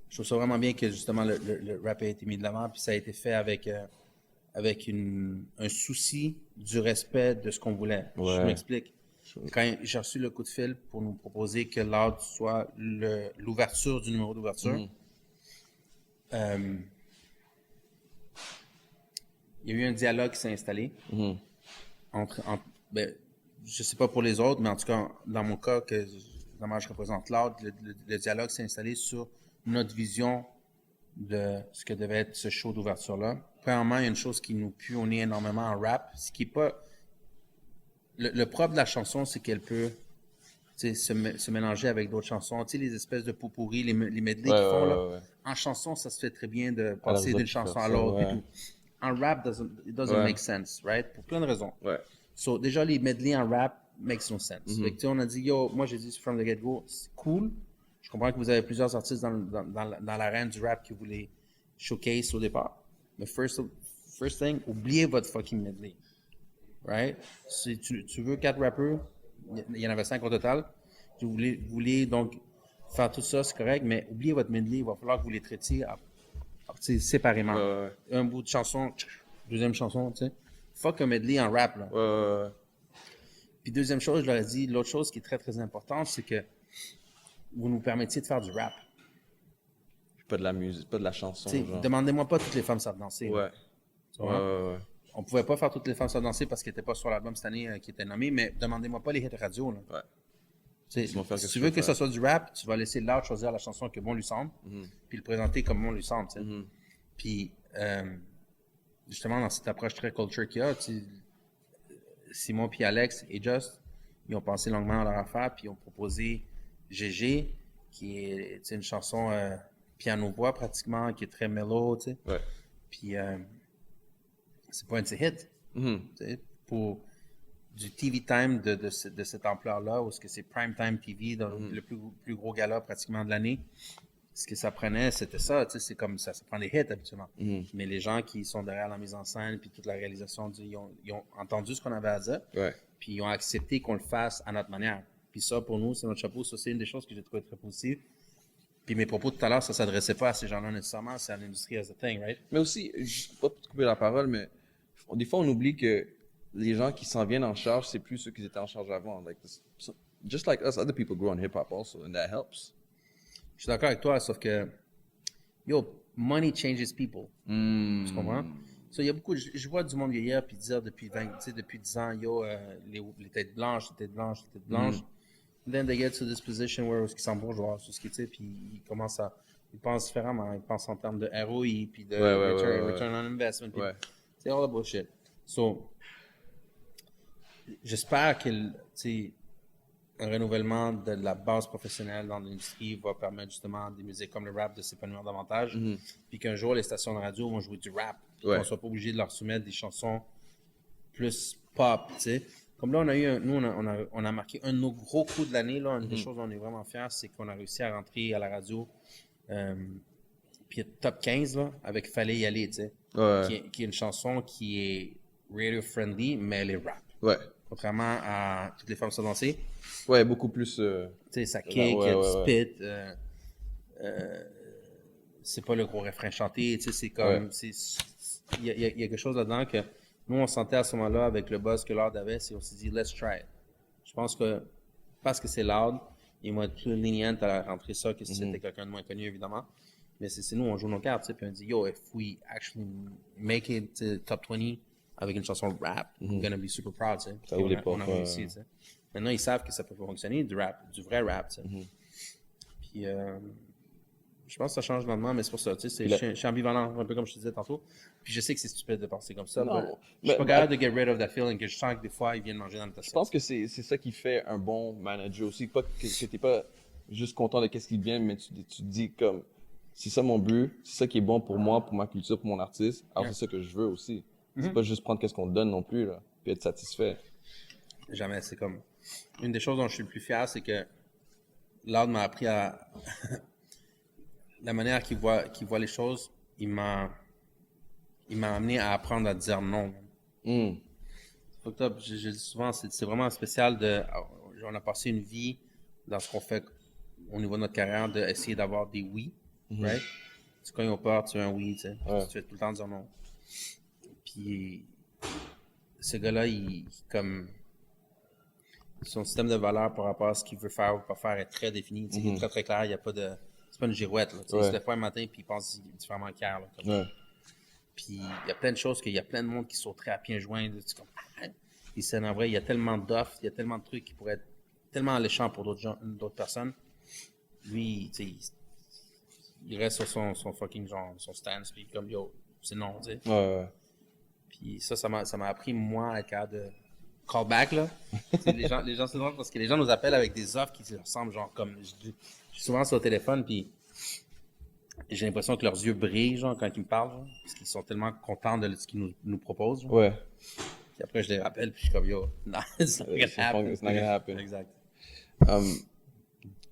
Je trouve ça vraiment bien que justement le rap ait été mis de l'avant, puis ça a été fait avec un souci du respect de ce qu'on voulait. Je Ouais. m'explique. Quand j'ai reçu le coup de fil pour nous proposer que l'ordre soit l'ouverture du numéro d'ouverture, il y a eu un dialogue qui s'est installé entre je sais pas pour les autres, mais en tout cas, dans mon cas, que vraiment je représente l'ordre, le dialogue s'est installé sur notre vision de ce que devait être ce show d'ouverture-là. Premièrement, il y a une chose qui nous pue au nez énormément en rap, ce qui est pas... Le propre de la chanson, c'est qu'elle peut se mélanger avec d'autres chansons. Tu sais, les espèces de pot-pourri, les medley qu'ils font, là. Ouais. En chanson, ça se fait très bien de Alors, passer vous d'une autres, chanson faire à ça, l'autre et ouais. tout. En rap, it doesn't Ouais. make sense, right? Pour plein de raisons. Ouais. So, déjà, les medley en rap makes no sense. Fait que, tu sais, on a dit, yo, moi, j'ai dit from the get-go, c'est cool. Je comprends que vous avez plusieurs artistes dans l'arène du rap que vous voulez showcase au départ. Mais first thing, oubliez votre fucking medley. Right? Si tu veux 4 rappeurs, il y en avait 5 au total. Vous voulez donc faire tout ça, c'est correct, mais oubliez votre medley, il va falloir que vous les traitiez séparément. Ouais. Un bout de chanson, deuxième chanson, tu sais. Fuck un medley en rap, là. Ouais. Puis deuxième chose, je leur ai dit, l'autre chose qui est très, très importante, c'est que vous nous permettiez de faire du rap. Pas de la musique, pas de la chanson. Tu sais, Genre. demandez-moi pas toutes les femmes savent danser. là. Ouais. Tu vois? Ouais. On pouvait pas faire toutes les femmes savent danser parce qu'elles n'étaient pas sur l'album cette année qui était nommé, mais demandez-moi pas les hits radio, là. Ouais. Tu sais, Laisse-moi faire si ce tu que veux je que veux ça faire. soit du rap, tu vas laisser l'art choisir la chanson que bon lui semble, puis le présenter comme bon lui semble. Tu sais. Puis, justement, dans cette approche très culture qu'il y a, tu sais, Simon puis Alex et Just, ils ont pensé longuement à leur affaire, puis ils ont proposé GG, qui est une chanson piano-voix pratiquement, qui est très mellow, tu sais. Ouais. Puis c'est pas un de ses hits. Mhm. Tu sais, pour du TV time de cette ampleur-là, où c'est prime time TV, dans le plus gros gala pratiquement de l'année, ce que ça prenait, c'était ça, tu sais, c'est comme ça prend des hits habituellement. Mais les gens qui sont derrière la mise en scène, puis toute la réalisation, ils ont entendu ce qu'on avait à dire, Ouais. puis ils ont accepté qu'on le fasse à notre manière. Puis ça, pour nous, c'est notre chapeau, ça c'est une des choses que j'ai trouvé très positive. Puis mes propos tout à l'heure, ça s'adressait pas à ces gens-là nécessairement, c'est à l'industrie as a thing, right? Mais aussi, pas pour te couper la parole, mais des fois, on oublie que les gens qui s'en viennent en charge, c'est plus ceux qui étaient en charge avant. Like just like us, other people grow in hip-hop also, and that helps. Je suis d'accord avec toi, sauf que, yo, money changes people. Tu comprends? So, il y a beaucoup, je vois du monde vieillir puis dire depuis 10 ans, yo, les têtes blanches, les têtes blanches, les têtes blanches. Then they get to this position where ils sont bourgeois, tout ce qui est, puis ils commencent à, ils pensent différemment, ils pensent en termes de ROI, puis de return on investment, puis c'est all the bullshit. So, j'espère que, tu sais, un renouvellement de la base professionnelle dans l'industrie va permettre justement à des musiques comme le rap de s'épanouir davantage. Puis qu'un jour, les stations de radio vont jouer du rap. Puis qu'on ne soit pas obligé de leur soumettre des chansons plus pop, tu sais. Comme là, on a marqué un de nos gros coups de l'année. Là, une des choses dont on est vraiment fiers, c'est qu'on a réussi à rentrer à la radio puis top 15 là, avec Fallait y aller, tu sais. Qui est une chanson qui est radio-friendly, mais elle est rap. Ouais. Contrairement à Toutes les femmes sont dansées. Ouais, beaucoup plus. Tu sais, ça kick, il y a du spit. C'est pas le gros refrain chanté. Tu sais, c'est comme. Il y a quelque chose là-dedans que nous, on sentait à ce moment-là avec le buzz que Lord avait, c'est on s'est dit, let's try it. Je pense que parce que c'est Loud, ils vont être plus lenient à rentrer ça que si c'était quelqu'un de moins connu, évidemment. Mais c'est nous, on joue nos cartes, tu sais, puis on dit, yo, if we actually make it to top 20 avec une chanson rap, we're gonna be super proud, tu sais. On a réussi, tu sais. Maintenant, ils savent que ça peut fonctionner, du rap, du vrai rap, tu sais. Puis, je pense que ça change lentement, mais c'est pour ça, tu sais, je suis ambivalent, un peu comme je te disais tantôt. Puis je sais que c'est stupide de penser comme ça. Je suis pas capable de get rid of that feeling que je sens que des fois, ils viennent manger dans le tasse. Je pense que c'est ça qui fait un bon manager aussi. Pas que t'es pas juste content de qu'est-ce qui vient, mais tu te dis comme, c'est ça mon but, c'est ça qui est bon pour moi, pour ma culture, pour mon artiste. Alors c'est ça que je veux aussi. C'est pas juste prendre qu'est-ce qu'on te donne non plus, là, puis être satisfait. Jamais, c'est comme... Une des choses dont je suis le plus fier, c'est que Loud m'a appris à... la manière qu'il voit les choses, il m'a amené à apprendre à dire non. Fucked up, je dis souvent, c'est vraiment spécial de... On a passé une vie dans ce qu'on fait au niveau de notre carrière, d'essayer d'avoir des oui, right? Tu cognes aux portes, tu as un oui, tu sais. Tu fais tout le temps dire non. Puis, ce gars-là, comme... Son système de valeurs par rapport à ce qu'il veut faire ou pas faire est très défini. Il est très, très clair. Il y a pas de... C'est pas une girouette, là. Il se lève pas un matin puis il pense différemment clair, là. Puis, il y a plein de choses qu'il y a plein de monde qui sauteraient à pieds joints. Puis, c'est en vrai, il y a tellement d'offres, il y a tellement de trucs qui pourraient être tellement alléchants pour d'autres personnes. Lui, tu sais, il reste sur son fucking genre, son stance, puis comme, yo, c'est non, tu sais. Puis ça m'a appris, moi, à être capable de callback, là. les gens, c'est drôle parce que les gens nous appellent avec des offres qui leur ressemblent, genre, comme, je suis souvent sur le téléphone, puis j'ai l'impression que leurs yeux brillent, genre, quand ils me parlent, genre, parce qu'ils sont tellement contents de ce qu'ils nous proposent, genre. Puis après, je les rappelle, puis je suis comme, yo, non, it's not gonna happen. Exact. Tu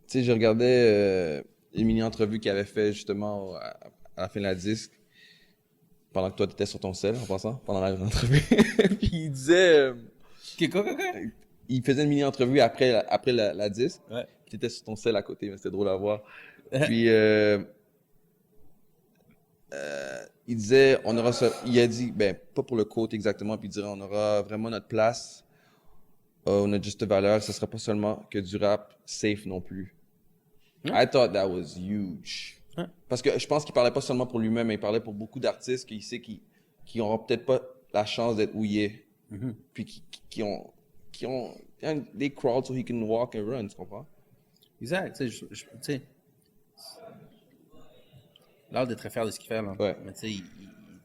sais, je regardais une mini-entrevue qu'il avait fait justement à la fin de la disque, pendant que toi, tu étais sur ton sel, en passant, pendant l'entrevue. Puis il disait... Quoi? Il faisait une mini-entrevue après la disque. Puis tu étais sur ton sel à côté, mais c'était drôle à voir. Puis il disait, il a dit, ben, pas pour le quote exactement, puis il dirait, on aura vraiment notre place, notre juste valeur, ce sera pas seulement que du rap safe non plus. I thought that was huge. Parce que je pense qu'il parlait pas seulement pour lui-même, mais il parlait pour beaucoup d'artistes qu'il sait qui auront peut-être pas la chance d'être où il est. Puis qui ont they crawl so he can walk and run, tu comprends? Exact, tu sais. L'art est très fier de ce qu'il fait, là. Mais tu sais, il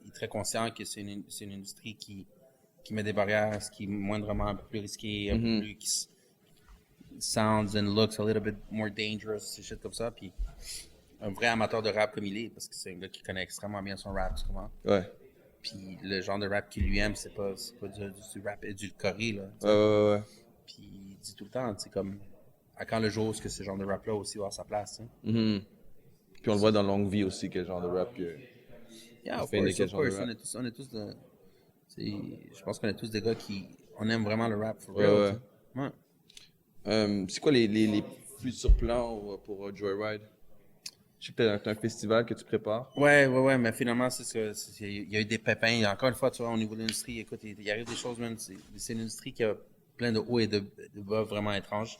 est très conscient que c'est une industrie qui met des barrières, qui est moindrement un peu plus risquée, un peu plus, sounds and looks a little bit more dangerous, ces shit comme ça. Puis un vrai amateur de rap comme il est, parce que c'est un gars qui connaît extrêmement bien son rap, tu comprends? Ouais. Puis le genre de rap qu'il lui aime, c'est pas du rap édulcoré, là. Ouais. Puis il dit tout le temps, tu sais, comme, à quand le jour où ce genre de rap-là aussi va avoir sa place, hein? Mhm. Puis on le voit dans Longue Vie aussi, quel genre de rap que... Yeah, of Fait de course, quel of genre de course. rap? On est tous de... Je pense qu'on est tous des gars qui... On aime vraiment le rap, for Ouais, real. ouais. Tu sais. Ouais. C'est quoi les futurs plans pour Joyride? Je sais que t'as un festival que tu prépares. Ouais, mais finalement, il y a eu des pépins. Encore une fois, tu vois, au niveau de l'industrie, écoute, il arrive des choses, même. C'est une industrie qui a plein de hauts et de bas vraiment étranges.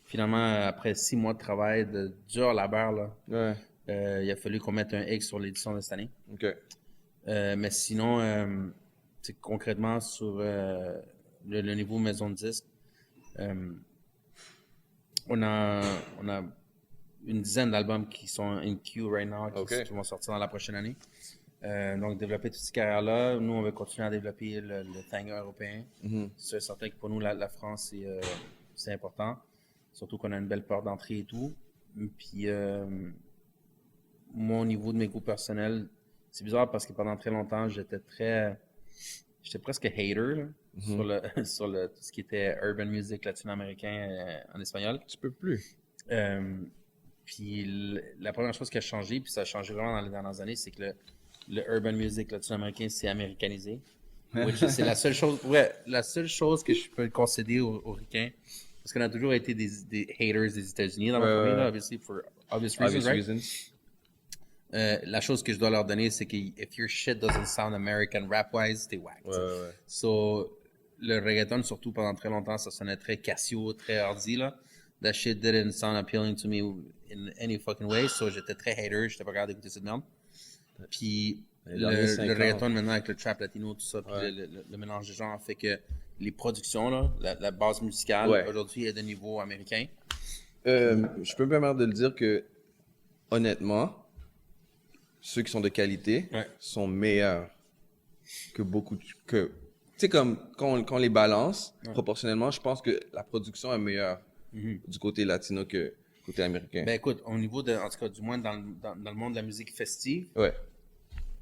Finalement, après 6 mois de travail, de dur labeur, là, Ouais. il a fallu qu'on mette un X sur l'édition de cette année. OK. Mais sinon, tu sais, concrètement, sur le niveau maison de disque, on a une dizaine d'albums qui sont in queue right now, qui vont sortir dans la prochaine année. Donc, développer toute cette carrière-là. Nous, on va continuer à développer le thing européen. C'est certain que pour nous, la France, c'est important. Surtout qu'on a une belle porte d'entrée et tout. Puis, moi, au niveau de mes goûts personnels, c'est bizarre parce que pendant très longtemps, j'étais presque hater là, sur tout ce qui était urban music latino-américain en espagnol. Tu peux plus. Puis la première chose qui a changé, puis ça a changé vraiment dans les dernières années, c'est que le urban music latino-américain s'est américanisé. C'est la seule chose que je peux concéder aux Ricains. Parce qu'on a toujours été des haters des États-Unis dans ma famille, là, obviously, for obvious reasons, right? La chose que je dois leur donner, c'est que if your shit doesn't sound American rap-wise, t'es whack. Ouais. So, le reggaeton, surtout pendant très longtemps, ça sonnait très Casio, très ordi, là. That shit didn't sound appealing to me in any fucking way, so j'étais très hater, j'étais pas capable d'écouter cette merde. Puis, le reggaeton maintenant avec le trap latino, tout ça, puis le mélange de genres fait que les productions, là, la base musicale, aujourd'hui, est de niveau américain. Je peux me permettre de le dire que, honnêtement, ceux qui sont de qualité sont meilleurs que beaucoup tu sais, comme quand on les balance, proportionnellement, je pense que la production est meilleure du côté latino que côté américain. Ben écoute, au niveau en tout cas, du moins dans le monde de la musique festive,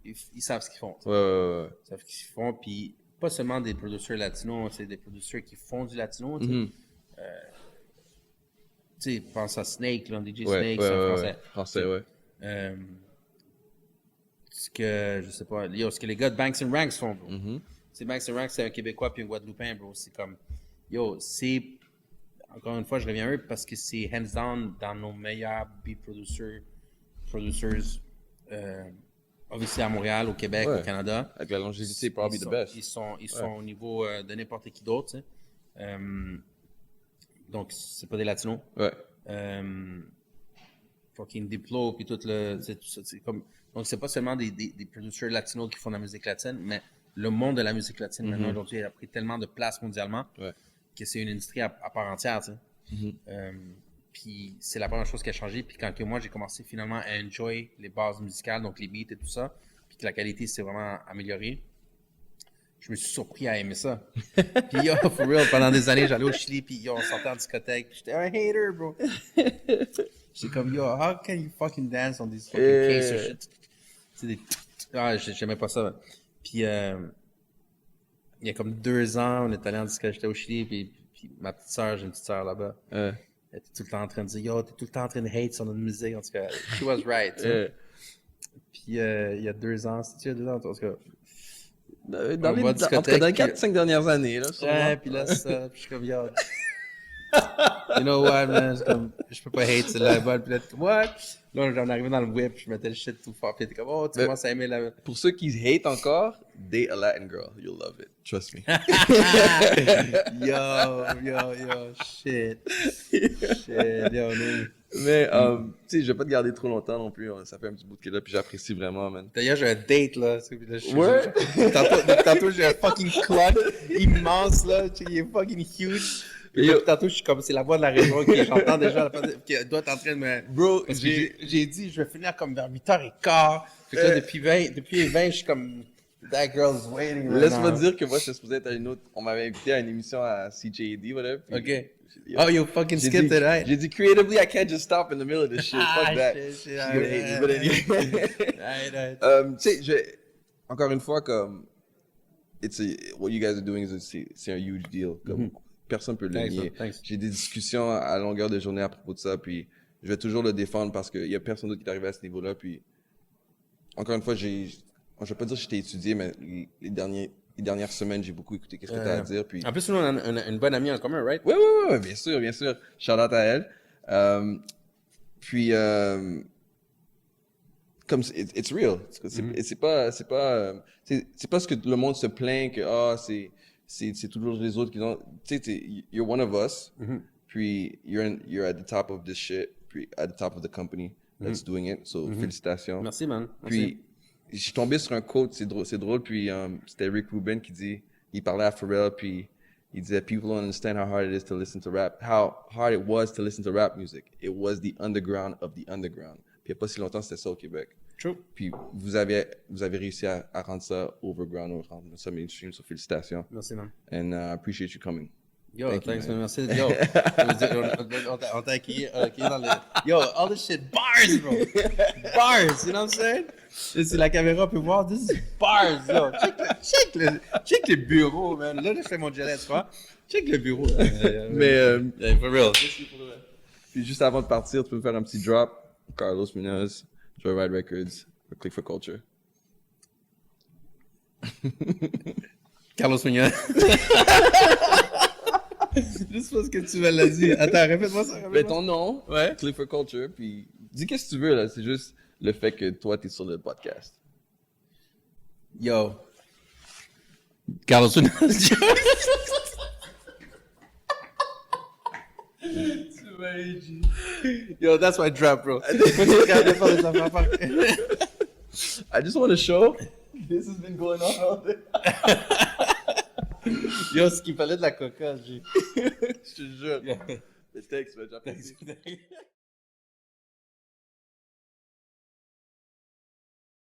ils savent ce qu'ils font. Ouais. Ils savent ce qu'ils font, puis pas seulement des producteurs latinos, c'est des producteurs qui font du latino, tu sais, pense à Snake, là, DJ Snake, c'est un français, ouais. Ce que, je sais pas, ce que les gars de Banks and Ranks font, bro. C'est Banks and Ranks, c'est un Québécois puis un Guadeloupéen, bro. C'est comme, c'est, encore une fois, je reviens à eux parce que c'est hands down dans nos meilleurs beat producers, obviously à Montréal, au Québec, au Canada. Avec la longévité, probably the best. Ils sont au niveau de n'importe qui d'autre, tu sais. Donc, c'est pas des latinos. Fucking Diplo, puis tout ça, c'est comme... Donc, c'est pas seulement des producers latinos qui font de la musique latine, mais le monde de la musique latine, maintenant, aujourd'hui, a pris tellement de place mondialement que c'est une industrie à part entière, tu sais. Puis, c'est la première chose qui a changé. Puis, quand moi, j'ai commencé finalement à enjoy les bases musicales, donc les beats et tout ça, puis que la qualité s'est vraiment améliorée, je me suis surpris à aimer ça. Puis, for real, pendant des années, j'allais au Chili, puis on sortait en discothèque, puis j'étais un hater, bro. J'étais comme, how can you fucking dance on these fucking case or shit? J'aimais pas ça. Puis, il y a comme 2 ans, on est allé en discothèque, j'étais au Chili, puis ma petite sœur, j'ai une petite sœur là-bas. Elle était tout le temps en train de dire, t'es tout le temps en train de hate sur notre musique. En tout cas, she was right. Puis, il y a 2 ans, c'était 2 ans, en tout cas. Dans les 4-5 dernières années, là, sûrement. Puis là, ça, puis je suis comme, you know what, man, je peux pas hate celle-là, puis là, what? Là, j'en arrivais dans le whip, je mettais le shit tout fort, puis t'es comme, tu commences à aimer la... Pour ceux qui hate encore, date a Latin girl, you'll love it, trust me. Shit, no. Mais, tu sais, je vais pas te garder trop longtemps non plus, ça fait un petit bout de là, puis j'apprécie vraiment, man. D'ailleurs, j'ai un date, là. Tantôt, j'ai un fucking clock immense, là, il est fucking huge. Puis tantôt, je suis comme, c'est la voix de la région que j'entends déjà, qui doit être en train de me... Bro, j'ai dit, je vais finir comme vers 8h15. Fait que là, depuis 20, je suis comme, that girl's waiting right Laisse-moi dire que moi, je suis supposé être à une autre, on m'avait invité à une émission à CJAD, whatever. OK. Oh, you fucking J'ai skipped dit, it, right? j'ai dit creatively, I can't just stop in the middle of this shit. Fuck that. Shit, She's gonna hate me, but anyway. Tu sais, encore une fois, comme, what you guys are doing c'est un huge deal. Comme, personne peut le Thanks, nier. man. Thanks. J'ai des discussions à longueur de journée à propos de ça, puis je vais toujours le défendre parce qu'il y a personne d'autre qui est arrivé à ce niveau-là, puis encore une fois, je vais pas dire que je t'ai étudié, mais les dernières semaines, j'ai beaucoup écouté qu'est-ce que t'as à dire, puis... En plus, nous, on a une bonne amie en commun, right? Ouais, bien sûr, bien sûr. Shout out à elle. Puis, comme it's real. C'est pas ce que le monde se plaint que c'est toujours les autres qui ont. Tu sais, you're one of us. Puis you're at the top of this shit. Puis at the top of the company that's doing it. So félicitations. Merci, man. Merci. Puis je suis tombé sur un quote, c'est drôle. Puis c'était Rick Rubin il parlait à Pharrell, puis il disait, people don't understand how hard it is to listen to rap, how hard it was to listen to rap music. It was the underground of the underground. Puis il n'y a pas si longtemps, c'était ça au Québec. True. Puis vous avez réussi à rendre ça overground, rendre ça mainstream, so félicitations. Merci, man. And I appreciate you coming. Yo, thanks, man. man. Merci. Yo, on t'a accueilli dans le... Yo, all this shit, bars, bro. Bars, you know what I'm saying? Si la caméra peut voir, this is bars, yo. Check le bureau, man. Là, je fais mon gelette, tu vois. Check le bureau. Mais, for real. puis juste avant de partir, tu peux me faire un petit drop. Carlos Munoz, Joyride Records, Click for Culture. Carlos Munoz. Juste parce que tu me l'as dit. Attends, répète-moi ça. Mais ton nom, Ouais. Click for Culture, puis dis qu'est-ce que tu veux, là. C'est juste le fait que toi, t'es sur le podcast. Yo. Carlos Munoz. Yo, that's my drop, bro. I just want to show this has been going on all day. Yo, ce qu'il fallait de la coca, j'ai. Je te jure. Le texte, j'apprécie. Thanks.